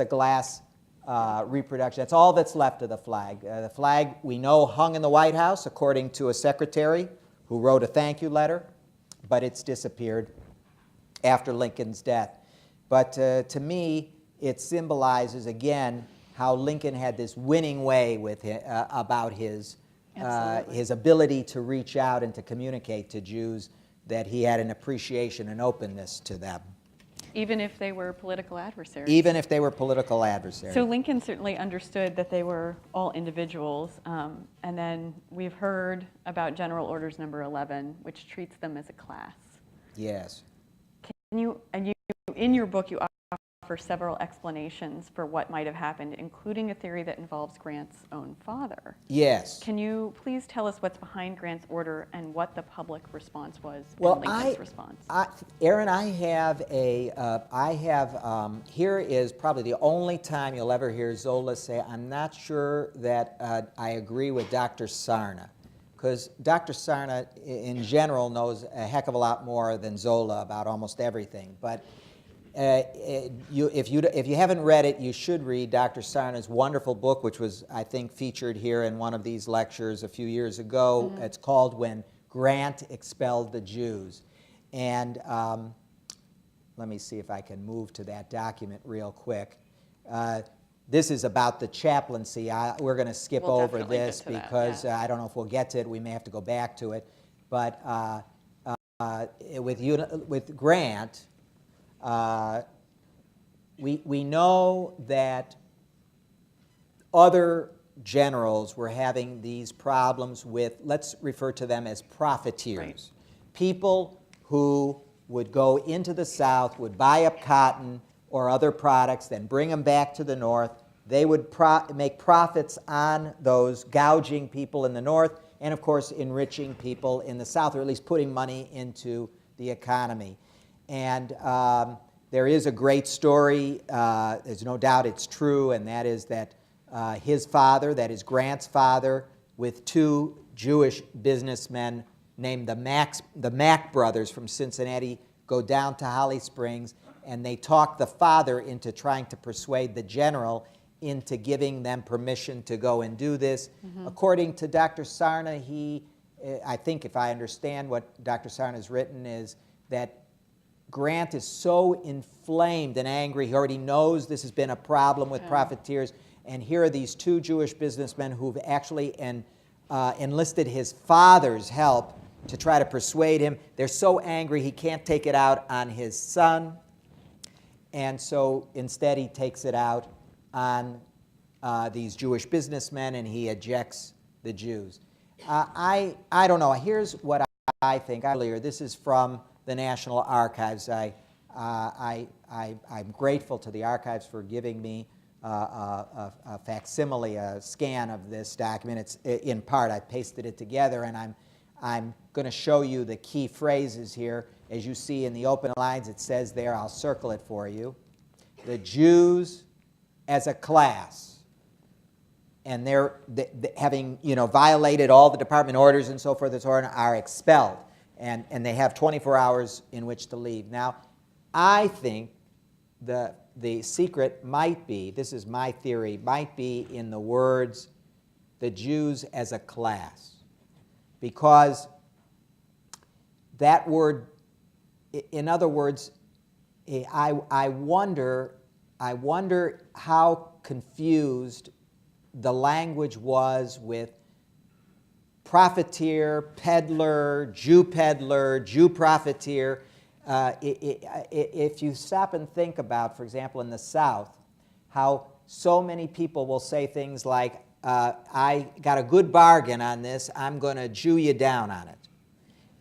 a glass reproduction. That's all that's left of the flag. The flag, we know, hung in the White House, according to a secretary who wrote a thank you letter, but it's disappeared after Lincoln's death. But to me, it symbolizes, again, how Lincoln had this winning way with about his ability to reach out and to communicate to Jews, that he had an appreciation and openness to them.
Even if they were political adversaries.
Even if they were political adversaries.
So Lincoln certainly understood that they were all individuals. And then we've heard about General Orders Number 11, which treats them as a class.
Yes.
In your book, you offer several explanations for what might have happened, including a theory that involves Grant's own father.
Yes.
Can you please tell us what's behind Grant's order and what the public response was
and
Lincoln's response?
Erin, here is probably the only time you'll ever hear Zola say, I'm not sure that I agree with Dr. Sarna. Because Dr. Sarna, in general, knows a heck of a lot more than Zola about almost everything. But if you haven't read it, you should read Dr. Sarna's wonderful book, which was, I think, featured here in one of these lectures a few years ago. It's called When Grant Expelled the Jews. And let me see if I can move to that document real quick. This is about the chaplaincy. We're going to skip over this because I don't know if we'll get to it. We may have to go back to it. But with Grant, we know that other generals were having these problems with, let's refer to them as profiteers, people who would go into the South, would buy up cotton or other products, then bring them back to the North. They would make profits on those, gouging people in the North, and of course enriching people in the South, or at least putting money into the economy. And there is a great story, there's no doubt it's true, and that is that his father, that is Grant's father, with two Jewish businessmen named the Mack brothers from Cincinnati, go down to Holly Springs, and they talk the father into trying to persuade the general into giving them permission to go and do this. According to Dr. Sarna, I think if I understand what Dr. Sarna has written, is that Grant is so inflamed and angry, he already knows this has been a problem with profiteers, and here are these two Jewish businessmen who've actually enlisted his father's help to try to persuade him. They're so angry he can't take it out on his son, and so instead he takes it out on these Jewish businessmen, and he ejects the Jews. I don't know. Here's what I think. Earlier, this is from the National Archives. I'm grateful to the archives for giving me a facsimile, a scan of this document. It's in part. I pasted it together, and I'm going to show you the key phrases here. As you see in the open lines, it says there, I'll circle it for you. The Jews as a class, and they're having violated all the department orders and so forth, are expelled, and they have 24 hours in which to leave. Now, I think the secret might be, this is my theory, might be in the words, the Jews as a class, because that word, in other words, I wonder how confused the language was with profiteer, peddler, Jew profiteer. If you stop and think about, for example, in the South, how so many people will say things like, I got a good bargain on this, I'm going to Jew you down on it.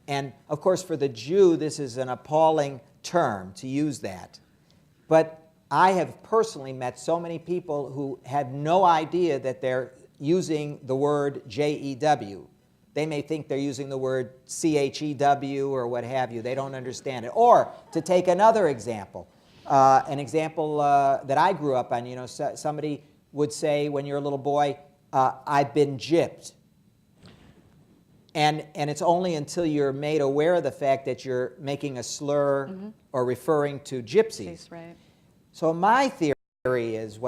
And of course, for the Jew, this is an appalling term to use that. But I have personally met so many people who had no idea that they're using the word J-E-W. They may think they're using the word C-H-E-W or what have you. They don't understand it. Or, to take another example, that I grew up on, somebody would say when you're a little boy, I've been gypped. And it's only until you're made aware of the fact that you're making a slur or referring to gypsies.
Right.
So my theory is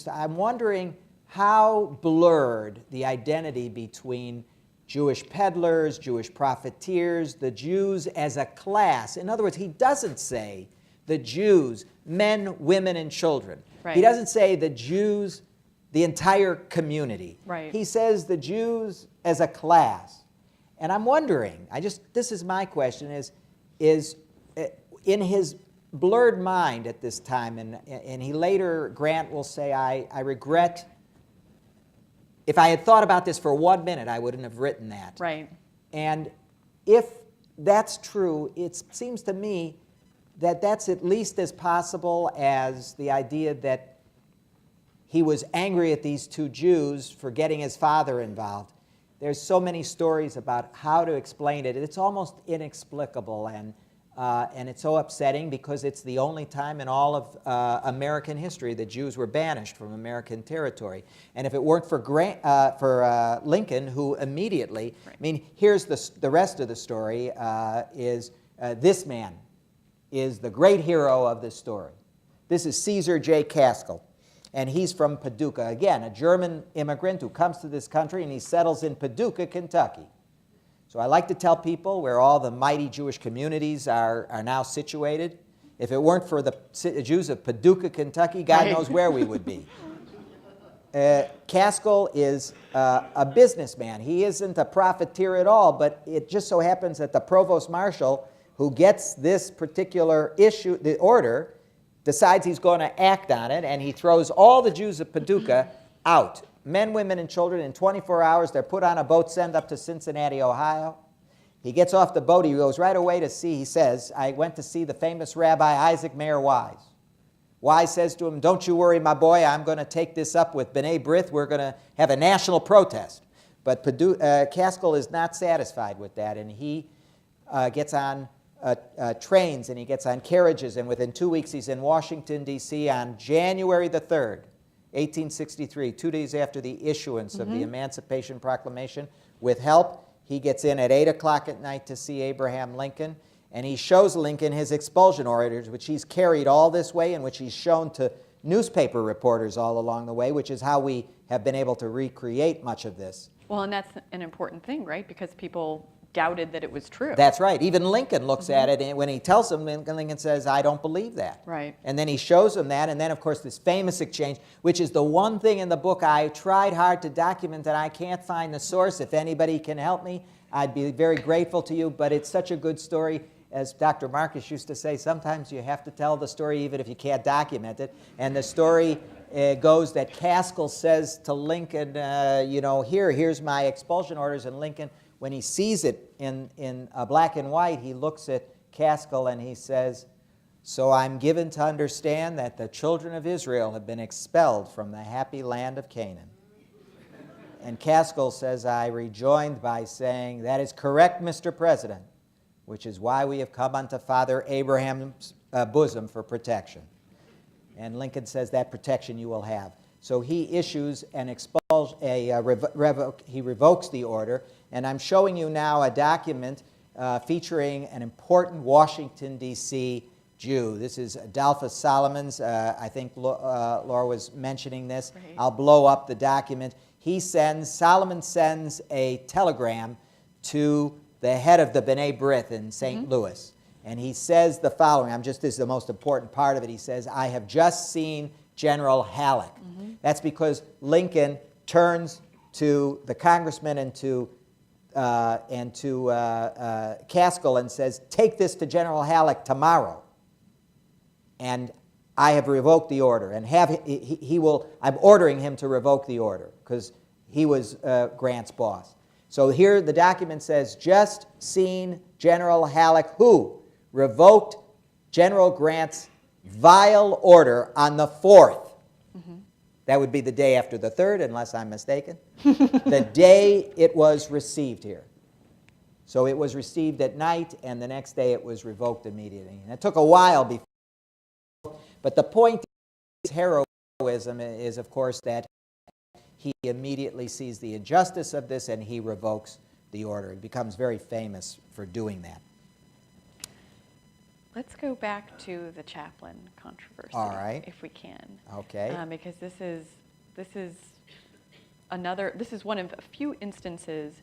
I'm wondering how blurred the identity between Jewish peddlers, Jewish profiteers, the Jews as a class. In other words, he doesn't say the Jews, men, women, and children.
Right.
He doesn't say the Jews, the entire community.
Right.
He says the Jews as a class. And I'm wondering, this is my question, is in his blurred mind at this time, and he later, Grant will say, I regret, if I had thought about this for 1 minute, I wouldn't have written that.
Right.
And if that's true, it seems to me that that's at least as possible as the idea that he was angry at these two Jews for getting his father involved. There's so many stories about how to explain it. It's almost inexplicable, and it's so upsetting because it's the only time in all of American history that Jews were banished from American territory. And if it weren't for Lincoln, who immediately,
right.
I mean, here's the rest of the story, this man is the great hero of this story. This is Caesar J. Caskell. And he's from Paducah. Again, a German immigrant who comes to this country, and he settles in Paducah, Kentucky. So I like to tell people where all the mighty Jewish communities are now situated. If it weren't for the Jews of Paducah, Kentucky, God
Right.
knows where we would be. Caskell is a businessman. He isn't a profiteer at all, but it just so happens that the provost marshal who gets this particular issue, the order, decides he's going to act on it, and he throws all the Jews of Paducah out. Men, women, and children, in 24 hours, they're put on a boat, sent up to Cincinnati, Ohio. He gets off the boat. He goes right away to see, he says, I went to see the famous Rabbi Isaac Mayer Wise. Wise says to him, don't you worry, my boy, I'm going to take this up with B'nai B'rith. We're going to have a national protest. But Caskell is not satisfied with that, and he gets on trains and he gets on carriages, and within 2 weeks he's in Washington, D.C. on January the 3rd, 1863, 2 days after the issuance of the Emancipation Proclamation. With help, he gets in at 8 o'clock at night to see Abraham Lincoln, and he shows Lincoln his expulsion orders, which he's carried all this way and which he's shown to newspaper reporters all along the way, which is how we have been able to recreate much of this.
Well, and that's an important thing, right? Because people doubted that it was true.
That's right. Even Lincoln looks at it, and when he tells him, Lincoln says, I don't believe that.
Right.
And then he shows him that, and then, of course, this famous exchange, which is the one thing in the book I tried hard to document, and I can't find the source. If anybody can help me, I'd be very grateful to you, but it's such a good story. As Dr. Marcus used to say, sometimes you have to tell the story even if you can't document it. And the story goes that Caskell says to Lincoln, you know, here's my expulsion orders, and Lincoln, when he sees it in black and white, he looks at Caskell and he says, so I'm given to understand that the children of Israel have been expelled from the happy land of Canaan. And Caskell says, I rejoined by saying, that is correct, Mr. President, which is why we have come unto Father Abraham's bosom for protection. And Lincoln says, that protection you will have. So he issues an he revokes the order. And I'm showing you now a document featuring an important Washington, D.C. Jew. This is Adolphus Solomons. I think Laura was mentioning this.
Right.
I'll blow up the document. Solomon sends a telegram to the head of the B'nai B'rith in St. Louis. And he says the following, this is the most important part of it. He says, I have just seen General Halleck. That's because Lincoln turns to the congressman and to Caskell and says, take this to General Halleck tomorrow. And I have revoked the order. And I'm ordering him to revoke the order because he was Grant's boss. So here the document says, just seen General Halleck, who revoked General Grant's vile order on the 4th. That would be the day after the 3rd, unless I'm mistaken. The day it was received here. So it was received at night, and the next day it was revoked immediately. And it took a while before. But the point is heroism is, of course, that he immediately sees the injustice of this and he revokes the order. He becomes very famous for doing that.
Let's go back to the chaplain controversy,
All right.
if we can.
Okay.
Because this is one of a few instances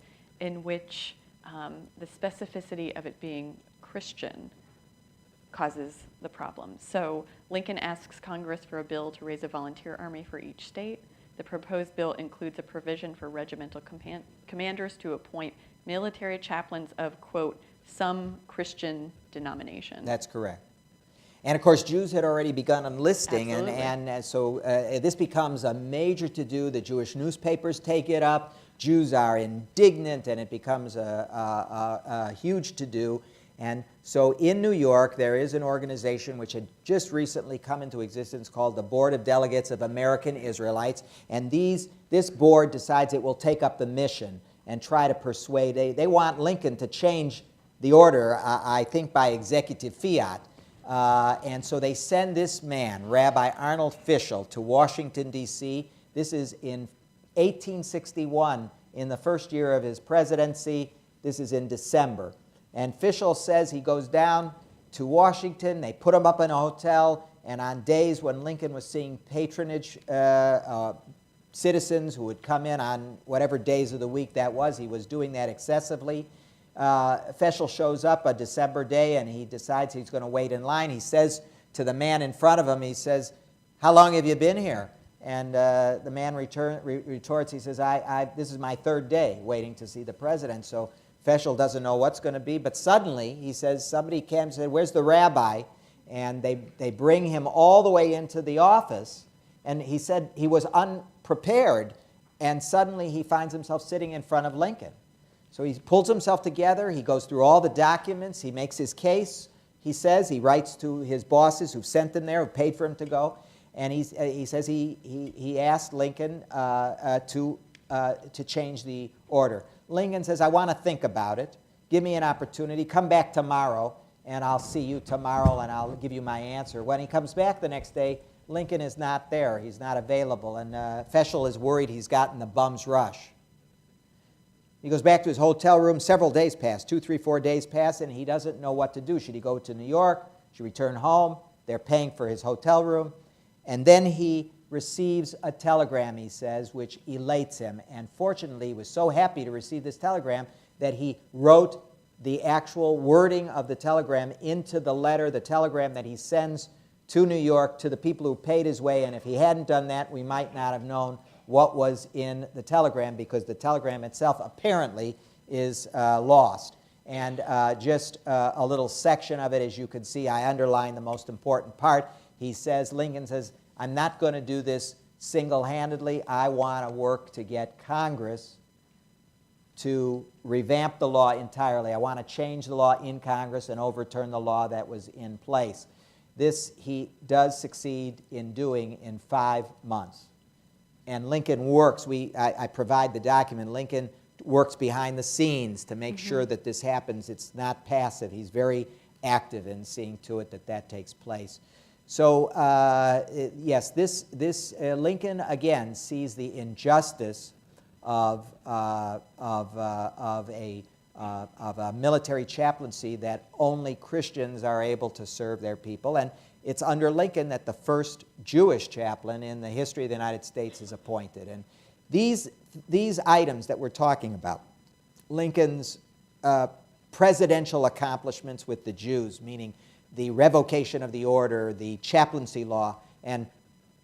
in which the specificity of it being Christian causes the problem. So Lincoln asks Congress for a bill to raise a volunteer army for each state. The proposed bill includes a provision for regimental commanders to appoint military chaplains of, quote, some Christian denomination.
That's correct. And of course, Jews had already begun enlisting, and so this becomes a major to-do. The Jewish newspapers take it up. Jews are indignant, and it becomes a huge to-do. And so in New York, there is an organization which had just recently come into existence called the Board of Delegates of American Israelites. And this board decides it will take up the mission and try to persuade. They want Lincoln to change the order, I think by executive fiat. And so they send this man, Rabbi Arnold Fischel, to Washington, D.C. This is in 1861, in the first year of his presidency. This is in December. And Fischel says he goes down to Washington. They put him up in a hotel. And on days when Lincoln was seeing patronage citizens who would come in on whatever days of the week that was, he was doing that excessively. Fischel shows up a December day, and he decides he's going to wait in line. He says to the man in front of him, he says, how long have you been here? And the man retorts, he says, this is my 3rd day waiting to see the president. So Fischel doesn't know what's going to be, but suddenly he says, somebody came and said, where's the rabbi? And they bring him all the way into the office, and he said he was unprepared, and suddenly he finds himself sitting in front of Lincoln. So he pulls himself together. He goes through all the documents. He makes his case. He says, he writes to his bosses who've sent him there, who've paid for him to go. And he says he asked Lincoln to change the order. Lincoln says, I want to think about it. Give me an opportunity. Come back tomorrow, and I'll see you tomorrow, and I'll give you my answer. When he comes back the next day, Lincoln is not there. He's not available. And Feschel is worried he's gotten the bum's rush. He goes back to his hotel room. Several days pass, 2, 3, 4 days pass, and he doesn't know what to do. Should he go to New York? Should he return home? They're paying for his hotel room. And then he receives a telegram, he says, which elates him. And fortunately, he was so happy to receive this telegram that he wrote the actual wording of the telegram into the letter, the telegram that he sends to New York to the people who paid his way. And if he hadn't done that, we might not have known what was in the telegram, because the telegram itself apparently is lost. And just a little section of it, as you can see, I underlined the most important part. He says, Lincoln says, I'm not going to do this single-handedly. I want to work to get Congress to revamp the law entirely. I want to change the law in Congress and overturn the law that was in place. This he does succeed in doing in 5 months. And Lincoln works. I provide the document. Lincoln works behind the scenes to make sure that this happens. It's not passive. He's very active in seeing to it that that takes place. So yes, Lincoln again sees the injustice of a military chaplaincy that only Christians are able to serve their people. And it's under Lincoln that the first Jewish chaplain in the history of the United States is appointed. And these items that we're talking about, Lincoln's presidential accomplishments with the Jews, meaning the revocation of the order, the chaplaincy law, and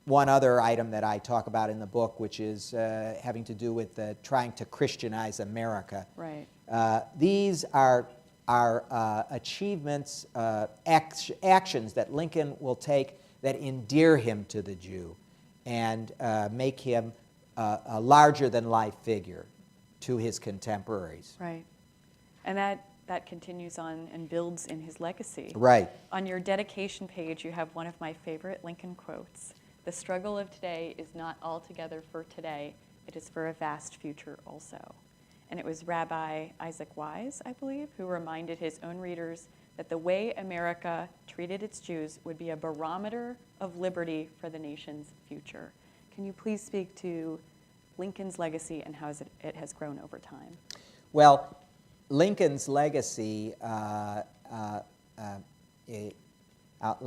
one other item that I talk about in the book, which is having to do with trying to Christianize America.
Right.
These are achievements, actions that Lincoln will take that endear him to the Jew and make him a larger-than-life figure to his contemporaries.
Right. And that continues on and builds in his legacy.
Right.
On your dedication page, you have one of my favorite Lincoln quotes. The struggle of today is not altogether for today. It is for a vast future also. And it was Rabbi Isaac Wise, I believe, who reminded his own readers that the way America treated its Jews would be a barometer of liberty for the nation's future. Can you please speak to Lincoln's legacy and how it has grown over time?
Well, Lincoln's legacy, let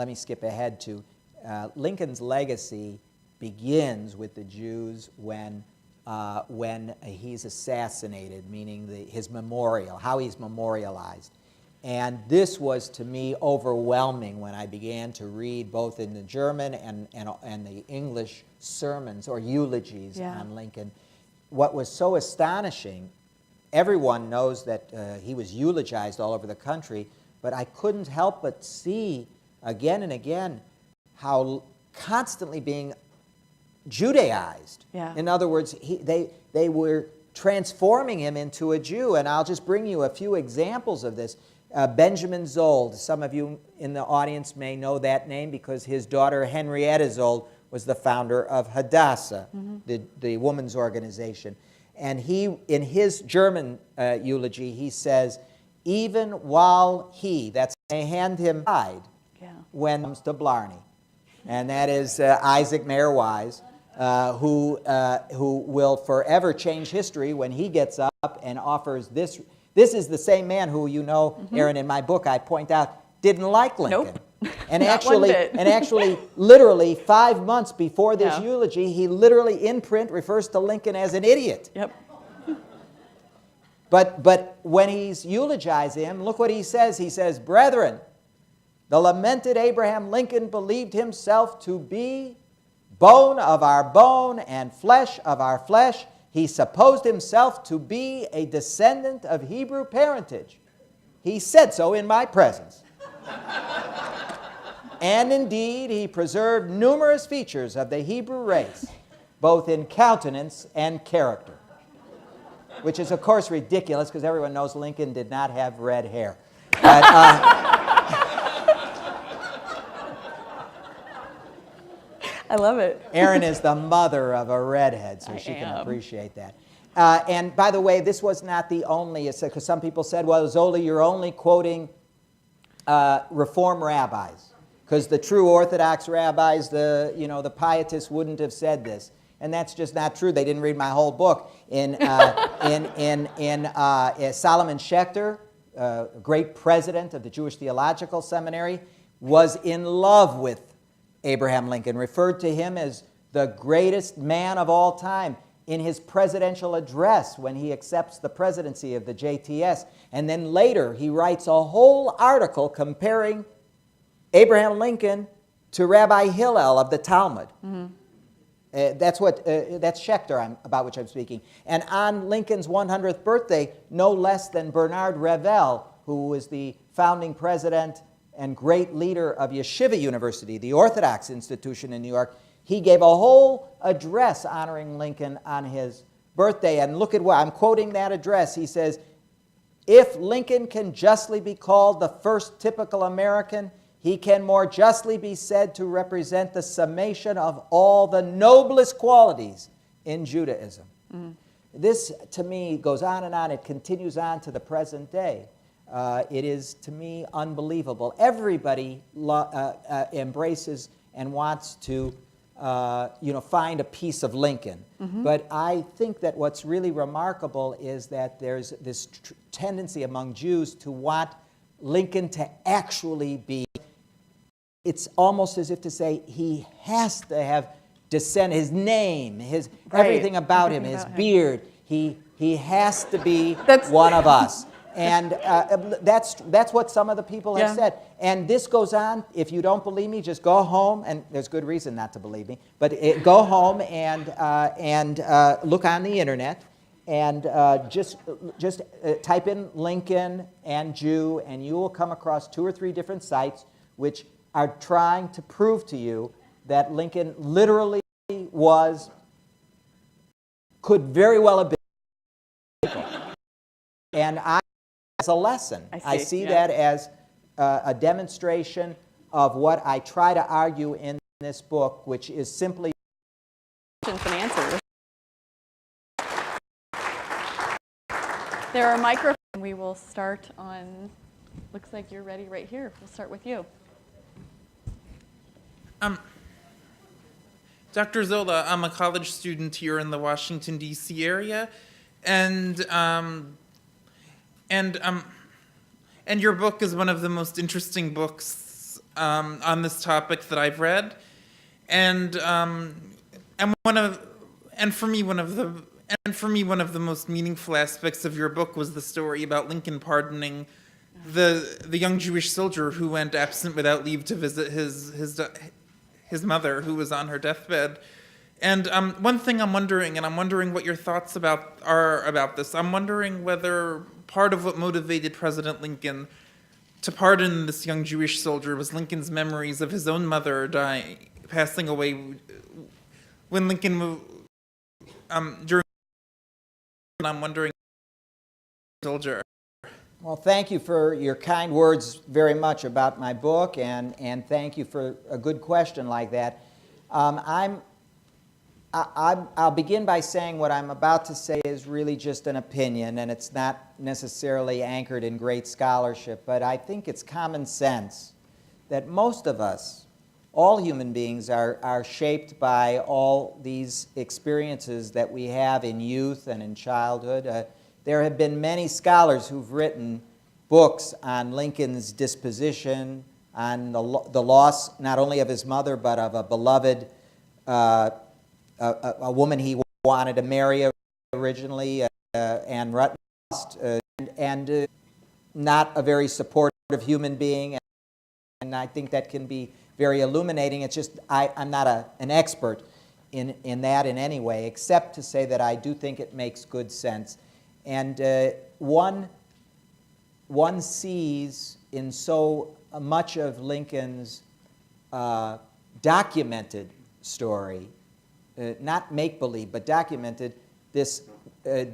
me skip ahead to, Lincoln's legacy begins with the Jews when he's assassinated, meaning his memorial, how he's memorialized. And this was, to me, overwhelming when I began to read both in the German and the English sermons or eulogies on Lincoln. What was so astonishing, everyone knows that he was eulogized all over the country, but I couldn't help but see again and again how constantly being Judaized.
Yeah.
In other words, they were transforming him into a Jew. And I'll just bring you a few examples of this. Benjamin Zold, some of you in the audience may know that name because his daughter Henrietta Zold was the founder of Hadassah, the women's organization. And he, in his German eulogy, he says, even while they hand him died when it comes to Blarney. And that is Isaac Mayer Wise, who will forever change history when he gets up and offers this. This is the same man who, you know, Erin, in my book I point out, didn't like Lincoln.
Nope.
And
Not one bit.
actually, literally 5 months before this eulogy, he literally in print refers to Lincoln as an idiot.
Yep.
But when he's eulogizing him, look what he says. He says, "Brethren, the lamented Abraham Lincoln believed himself to be bone of our bone and flesh of our flesh. He supposed himself to be a descendant of Hebrew parentage. He said so in my presence. And indeed, he preserved numerous features of the Hebrew race, both in countenance and character." which is, of course, ridiculous because everyone knows Lincoln did not have red hair. But,
I love it.
Erin is the mother of a redhead, so she can appreciate that. And by the way, this was not the only, because some people said, well, Zola, you're only quoting Reform rabbis, because the true Orthodox rabbis, the pietists wouldn't have said this. And that's just not true. They didn't read my whole book. Solomon Schechter, great president of the Jewish Theological Seminary, was in love with Abraham Lincoln, referred to him as the greatest man of all time in his presidential address when he accepts the presidency of the JTS. And then later he writes a whole article comparing Abraham Lincoln to Rabbi Hillel of the Talmud. Mm-hmm. That's Schechter about which I'm speaking. And on Lincoln's 100th birthday, no less than Bernard Revel, who was the founding president and great leader of Yeshiva University, the Orthodox institution in New York, he gave a whole address honoring Lincoln on his birthday. And look at what, I'm quoting that address. He says, "If Lincoln can justly be called the first typical American, he can more justly be said to represent the summation of all the noblest qualities in Judaism." Mm-hmm. This, to me, goes on and on. It continues on to the present day. It is, to me, unbelievable. Everybody embraces and wants to find a piece of Lincoln. Mm-hmm. But I think that what's really remarkable is that there's this tendency among Jews to want Lincoln to actually be, it's almost as if to say he has to have descent, his name, his everything about him, his beard. He has to be one of us. And that's what some of the people have said. And this goes on. If you don't believe me, just go home, and there's good reason not to believe me, but go home and look on the internet and just type in Lincoln and Jew, and you will come across 2 or 3 different sites which are trying to prove to you that Lincoln literally could very well have been. And as a lesson, I see that as a demonstration of what I try to argue in this book, which is simply
questions and answers. There are microphones. We will start on, looks like you're ready right here. We'll start with you.
Dr. Zola, I'm a college student here in the Washington, D.C. area, and your book is one of the most interesting books on this topic that I've read, and for me one of the most meaningful aspects of your book was the story about Lincoln pardoning the young Jewish soldier who went absent without leave to visit his mother, who was on her deathbed. And one thing I'm wondering what your thoughts are about this. I'm wondering whether part of what motivated President Lincoln to pardon this young Jewish soldier was Lincoln's memories of his own mother passing away when Lincoln during. I'm wondering, soldier.
Well, thank you for your kind words very much about my book, and thank you for a good question like that. I'll begin by saying what I'm about to say is really just an opinion, and it's not necessarily anchored in great scholarship, but I think it's common sense that most of us, all human beings, are shaped by all these experiences that we have in youth and in childhood. There have been many scholars who've written books on Lincoln's disposition, on the loss not only of his mother, but of a beloved, a woman he wanted to marry originally, Anne Rutledge, and not a very supportive human being. And I think that can be very illuminating. It's just I'm not an expert in that in any way, except to say that I do think it makes good sense. And one sees in so much of Lincoln's documented story, not make-believe, but documented, this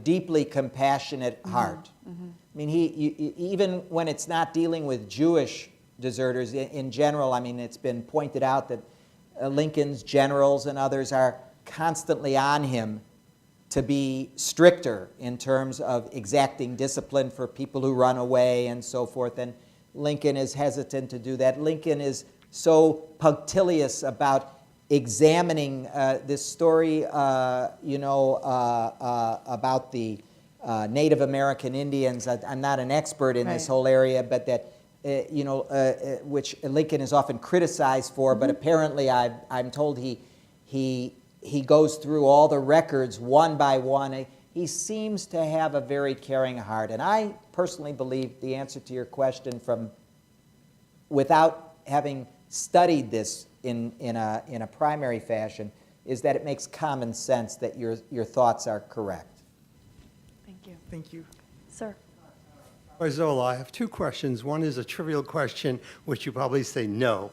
deeply compassionate heart. I mean, even when it's not dealing with Jewish deserters in general, I mean, it's been pointed out that Lincoln's generals and others are constantly on him to be stricter in terms of exacting discipline for people who run away and so forth. And Lincoln is hesitant to do that. Lincoln is so punctilious about examining this story, about the Native American Indians. I'm not an expert in this whole area, but that, which Lincoln is often criticized for, but apparently I'm told he goes through all the records one by one. He seems to have a very caring heart. And I personally believe the answer to your question, without having studied this in a primary fashion, is that it makes common sense that your thoughts are correct.
Thank you.
Thank you.
Sir.
Zola, I have two questions. One is a trivial question, which you probably say no.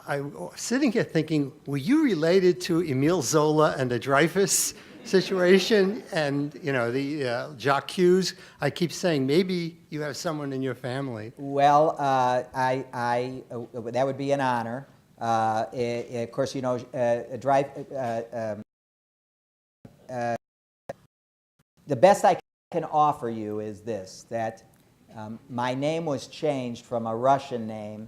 I'm sitting here thinking, were you related to Emile Zola and the Dreyfus situation and, the Jacques Hughes? I keep saying maybe you have someone in your family.
Well, that would be an honor. Of course, the best I can offer you is this, that my name was changed from a Russian name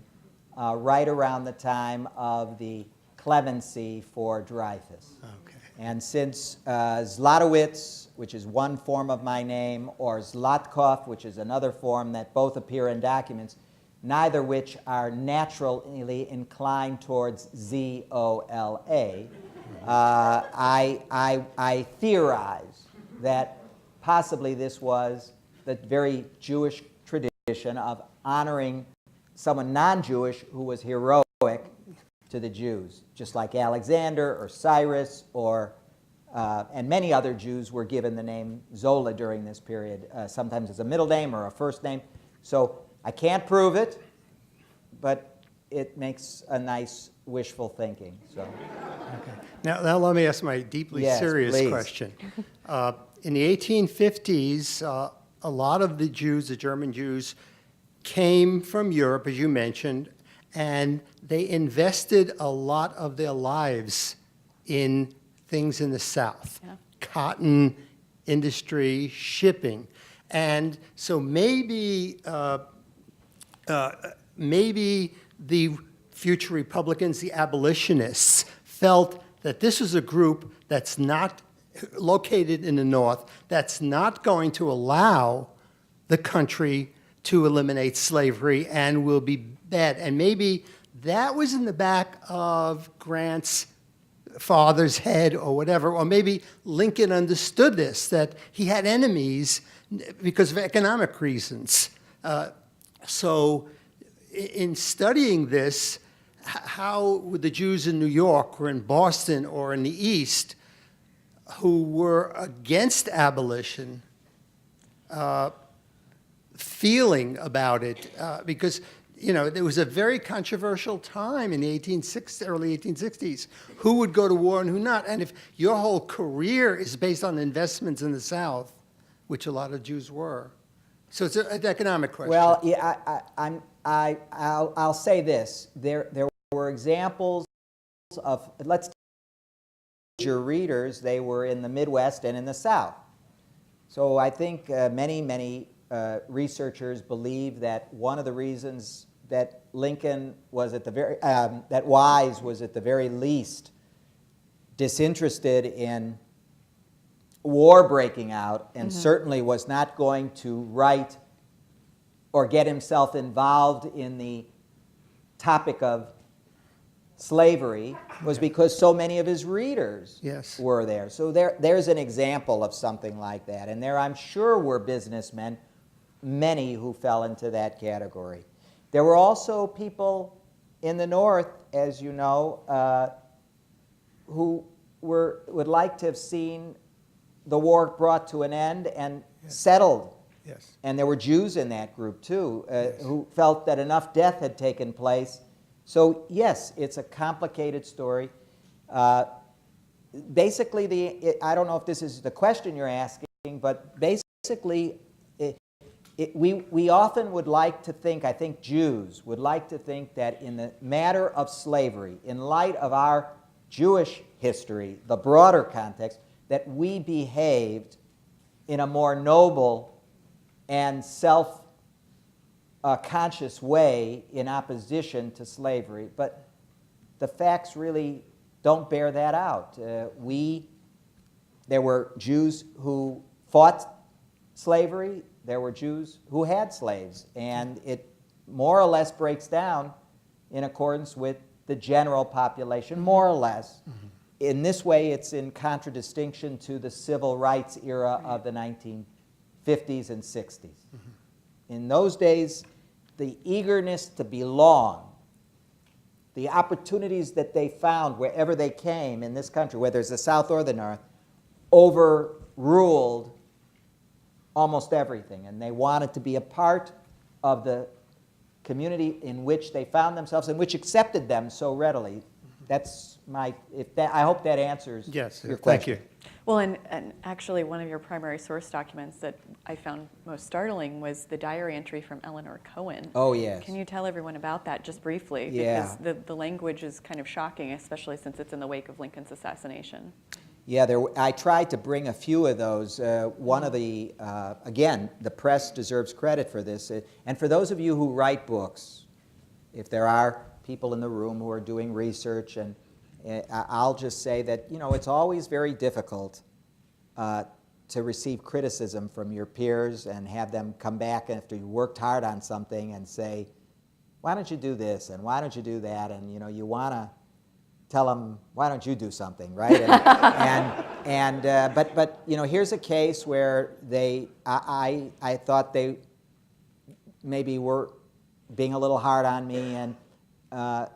right around the time of the clemency for Dreyfus.
Okay.
And since Zlotowitz, which is one form of my name, or Zlotkov, which is another form that both appear in documents, neither which are naturally inclined towards Z-O-L-A, I theorize that possibly this was the very Jewish tradition of honoring someone non-Jewish who was heroic to the Jews, just like Alexander or Cyrus and many other Jews were given the name Zola during this period, sometimes as a middle name or a first name. So I can't prove it, but it makes a nice wishful thinking. So.
Okay. Now let me ask my deeply serious
please.
question. In the 1850s, a lot of the Jews, the German Jews, came from Europe, as you mentioned, and they invested a lot of their lives in things in the South.
Yeah.
Cotton industry, shipping. And so maybe the future Republicans, the abolitionists, felt that this is a group that's not located in the North, that's not going to allow the country to eliminate slavery and will be bad. And maybe that was in the back of Grant's father's head or whatever, or maybe Lincoln understood this, that he had enemies because of economic reasons. So in studying this, how would the Jews in New York or in Boston or in the East who were against abolition feeling about it? Because there was a very controversial time in the early 1860s. Who would go to war and who not? And if your whole career is based on investments in the South, which a lot of Jews were, so it's an economic question.
Well, yeah, I'll say this. There were examples of, let's take your readers, they were in the Midwest and in the South. So I think many researchers believe that one of the reasons that Lincoln was at the very, that Wise was at the very least disinterested in war breaking out, and certainly was not going to write or get himself involved in the topic of slavery, was because so many of his readers were there. So there's an example of something like that. And there, I'm sure, were businessmen, many who fell into that category. There were also people in the North, as you know, who would like to have seen the war brought to an end and settled.
Yes.
And there were Jews in that group, too, who felt that enough death had taken place. So, yes, it's a complicated story. basically, I don't know if this is the question you're asking, but basically, we often would like to think, I think Jews would like to think that in the matter of slavery, in light of our Jewish history, the broader context, that we behaved in a more noble and self-conscious way in opposition to slavery. But the facts really don't bear that out. There were Jews who fought slavery. There were Jews who had slaves. And it more or less breaks down in accordance with the general population, more or less. Mm-hmm. In this way, it's in contradistinction to the civil rights era of the 1950s and 60s. Mm-hmm. In those days, the eagerness to belong, the opportunities that they found wherever they came in this country, whether it's the South or the North, overruled almost everything. And they wanted to be a part of the community in which they found themselves and which accepted them so readily. That's I hope that answers your question.
Thank you.
Well, and actually one of your primary source documents that I found most startling was the diary entry from Eleanor Cohen.
Oh, yes.
Can you tell everyone about that just briefly?
Yeah.
Because the language is kind of shocking, especially since it's in the wake of Lincoln's assassination.
Yeah, I tried to bring a few of those. One of the, again, the press deserves credit for this. And for those of you who write books, if there are people in the room who are doing research, and I'll just say that, it's always very difficult to receive criticism from your peers and have them come back after you worked hard on something and say, why don't you do this and why don't you do that? And, you want to tell them, why don't you do something, right? But here's a case where I thought they maybe were being a little hard on me, and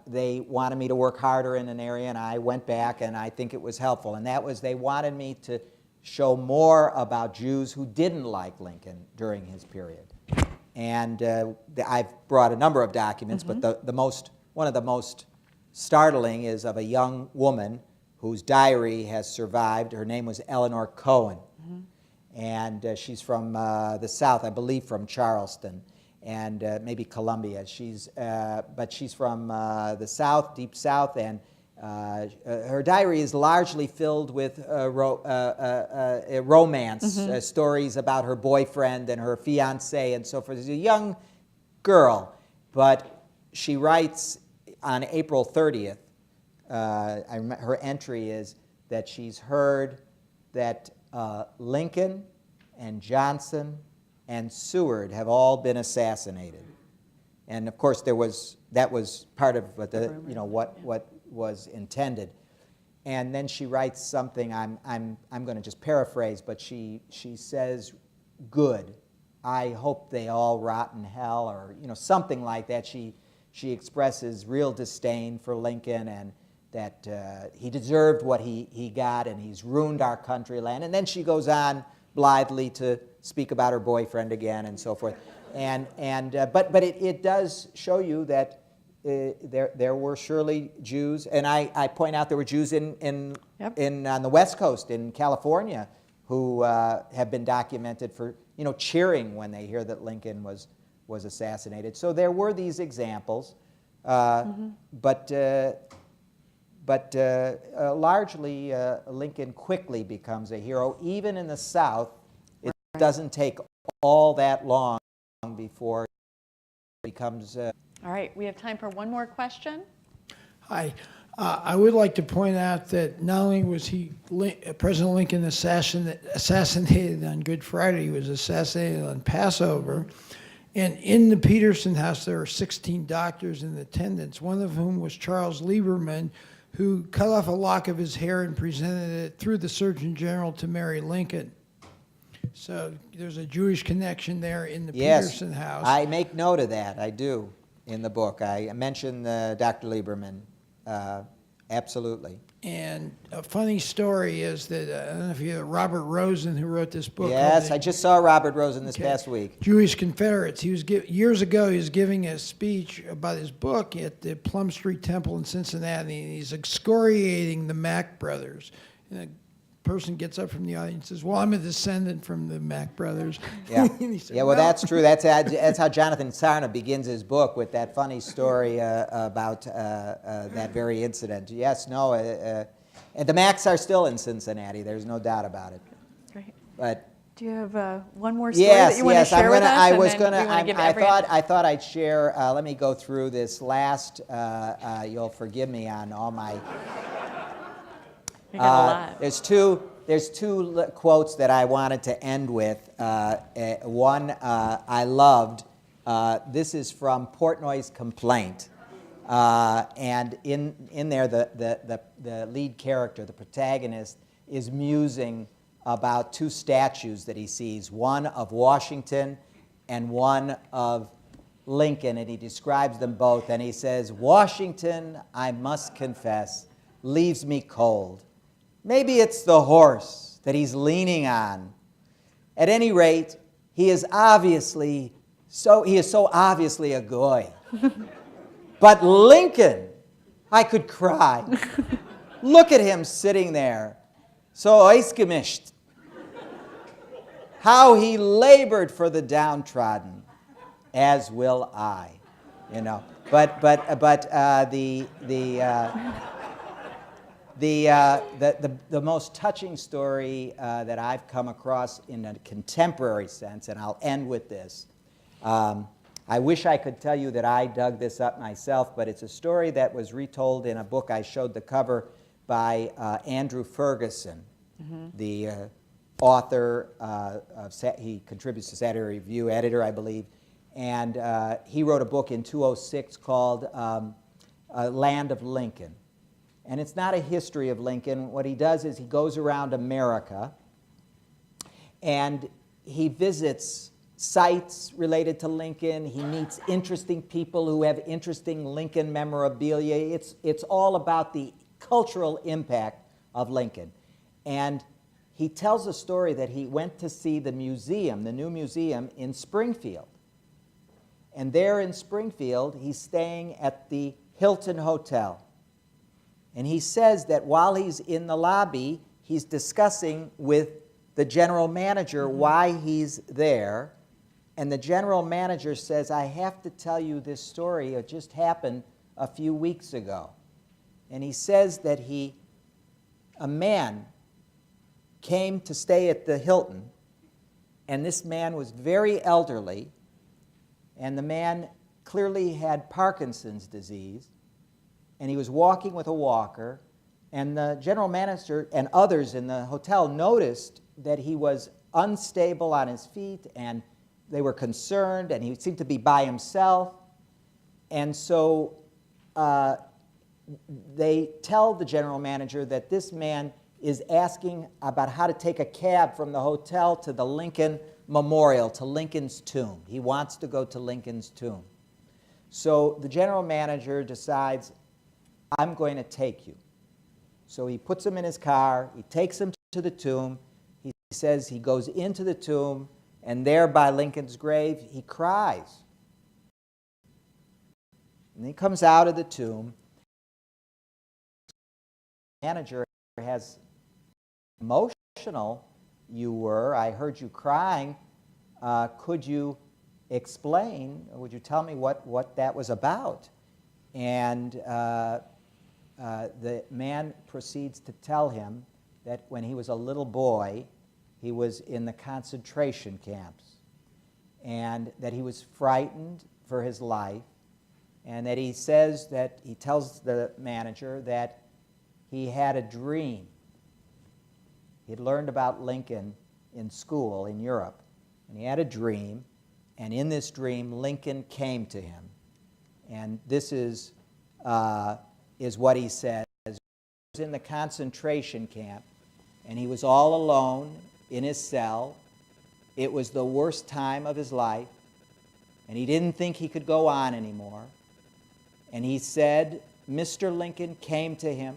they wanted me to work harder in an area, and I went back, and I think it was helpful. And that was, they wanted me to show more about Jews who didn't like Lincoln during his period. And I've brought a number of documents, mm-hmm. but one of the most startling is of a young woman whose diary has survived. Her name was Eleanor Cohen. Mm-hmm. And she's from the South, I believe from Charleston, and maybe Columbia. But she's from the South, deep South, and her diary is largely filled with romance, mm-hmm. Stories about her boyfriend and her fiancé and so forth. She's a young girl, but she writes on April 30th, her entry is that she's heard that Lincoln and Johnson and Seward have all been assassinated. And of course that was part of what what was intended. And then she writes something, I'm going to just paraphrase, but she says, good, I hope they all rot in hell, or something like that. She expresses real disdain for Lincoln and that he deserved what he got, and he's ruined our country land. And then she goes on blithely to speak about her boyfriend again and so forth. But it does show you that there were surely Jews, and I point out there were Jews on the West Coast in California who have been documented for cheering when they hear that Lincoln was assassinated. So there were these examples, mm-hmm. but largely Lincoln quickly becomes a hero. Even in the South, it doesn't take all that long before it becomes...
All right, we have time for one more question.
Hi. I would like to point out that not only was President Lincoln assassinated on Good Friday, he was assassinated on Passover. And in the Peterson house, there are 16 doctors in attendance, one of whom was Charles Lieberman, who cut off a lock of his hair and presented it through the Surgeon General to Mary Lincoln. So there's a Jewish connection there in the Peterson house.
I make note of that. I do in the book. I mention Dr. Lieberman. Absolutely.
And a funny story is that, I don't know if you know Robert Rosen, who wrote this book.
Yes, I just saw Robert Rosen this past week.
Jewish Confederates. Years ago, he was giving a speech about his book at the Plum Street Temple in Cincinnati, and he's excoriating the Mack brothers. And a person gets up from the audience and says, well, I'm a descendant from the Mack brothers.
Yeah,
And he said,
yeah. Well, that's true. That's how Jonathan Sarna begins his book, with that funny story about that very incident. Yes, no, and the Macks are still in Cincinnati. There's no doubt about it.
Great.
But
Do you have one more story that you want to share with us?
I
and
was
then
gonna.
we wanna give
I
everyone-
thought I'd share. Let me go through this last. You'll forgive me on all my.
We got a lot.
There's two quotes that I wanted to end with. One I loved. This is from Portnoy's Complaint, and in there the lead character, the protagonist, is musing about two statues that he sees, one of Washington and one of Lincoln, and he describes them both, and he says, Washington, I must confess, leaves me cold. Maybe it's the horse that he's leaning on. At any rate, he is so obviously a goy. But Lincoln, I could cry. Look at him sitting there, so ausgemischt. How he labored for the downtrodden, as will I. You know, but the most touching story that I've come across in a contemporary sense, and I'll end with this. I wish I could tell you that I dug this up myself, but it's a story that was retold in a book I showed the cover by Andrew Ferguson, the author. He contributes to Saturday Review, editor, I believe, and he wrote a book in 2006 called Land of Lincoln. And it's not a history of Lincoln. What he does is he goes around America and he visits sites related to Lincoln. He meets interesting people who have interesting Lincoln memorabilia. It's all about the cultural impact of Lincoln. And he tells a story that he went to see the museum, the new museum in Springfield. And there in Springfield, he's staying at the Hilton Hotel. And he says that while he's in the lobby, he's discussing with the general manager why he's there. And the general manager says, I have to tell you this story. It just happened a few weeks ago. And he says that a man came to stay at the Hilton, and this man was very elderly, and the man clearly had Parkinson's disease, and he was walking with a walker, and the general manager and others in the hotel noticed that he was unstable on his feet, and they were concerned, and he seemed to be by himself. And so they tell the general manager that this man is asking about how to take a cab from the hotel to the Lincoln Memorial, to Lincoln's tomb. He wants to go to Lincoln's tomb. So the general manager decides, I'm going to take you. So he puts him in his car, he takes him to the tomb. He says he goes into the tomb, and there by Lincoln's grave, he cries. And he comes out of the tomb. The manager has, emotional you were, I heard you crying. Could you explain, would you tell me what that was about? And the man proceeds to tell him that when he was a little boy, he was in the concentration camps, and that he was frightened for his life, and that he tells the manager that he had a dream. He'd learned about Lincoln in school in Europe, and he had a dream, and in this dream, Lincoln came to him. And this is what he says. He was in the concentration camp, and he was all alone in his cell. It was the worst time of his life, and he didn't think he could go on anymore. And he said, Mr. Lincoln came to him.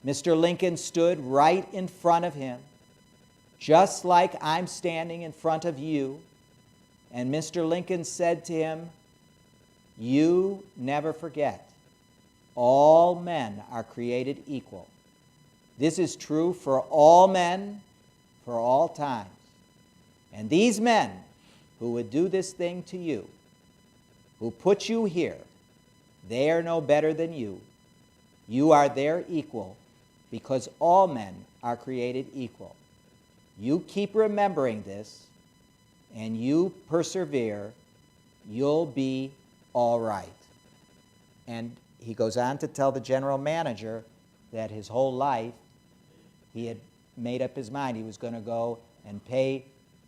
Mr. Lincoln stood right in front of him, just like I'm standing in front of you. And Mr. Lincoln said to him, you never forget, all men are created equal. This is true for all men, for all times. And these men who would do this thing to you, who put you here, they are no better than you. You are their equal, because all men are created equal. You keep remembering this, and you persevere, you'll be all right. And he goes on to tell the general manager that his whole life he had made up his mind he was going to go and pay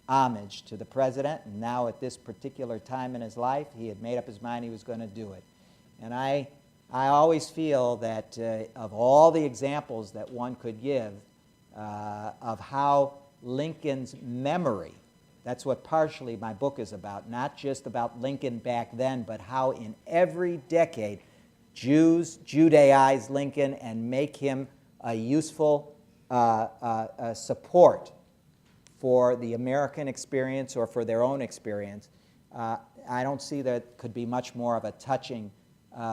homage to the president, and now at this particular time in his life, he had made up his mind he was going to do it. And I always feel that of all the examples that one could give of how Lincoln's memory, that's what partially my book is about, not just about Lincoln back then, but how in every decade Jews Judaize Lincoln and make him a useful support for the American experience or for their own experience. I don't see that could be much more of a touching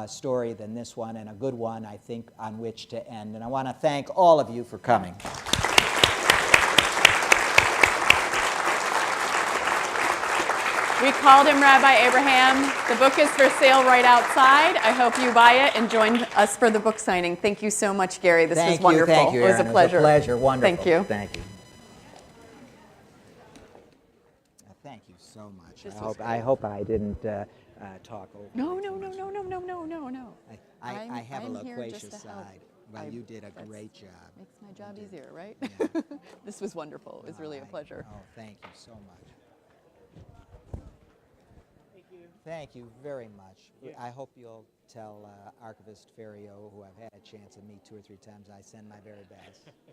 story than this one, and a good one, I think, on which to end. And I want to thank all of you for coming.
We called him Rabbi Abraham. The book is for sale right outside. I hope you buy it and join us for the book signing. Thank you so much, Gary. This was wonderful.
Thank you,
It was
Erin.
a pleasure.
It was a pleasure. Wonderful.
Thank you.
Thank you. Thank you so much.
This
I
was
hope,
great.
I didn't talk over.
No.
I have a
I'm here
loquacious
just to help.
side. Well, you did a great job.
Makes my job easier, right?
Yeah.
This was wonderful. It was really a pleasure.
Oh, thank you so much. Thank you very much. I hope you'll tell Archivist Ferriot, who I've had a chance to meet 2 or 3 times, I send my very best.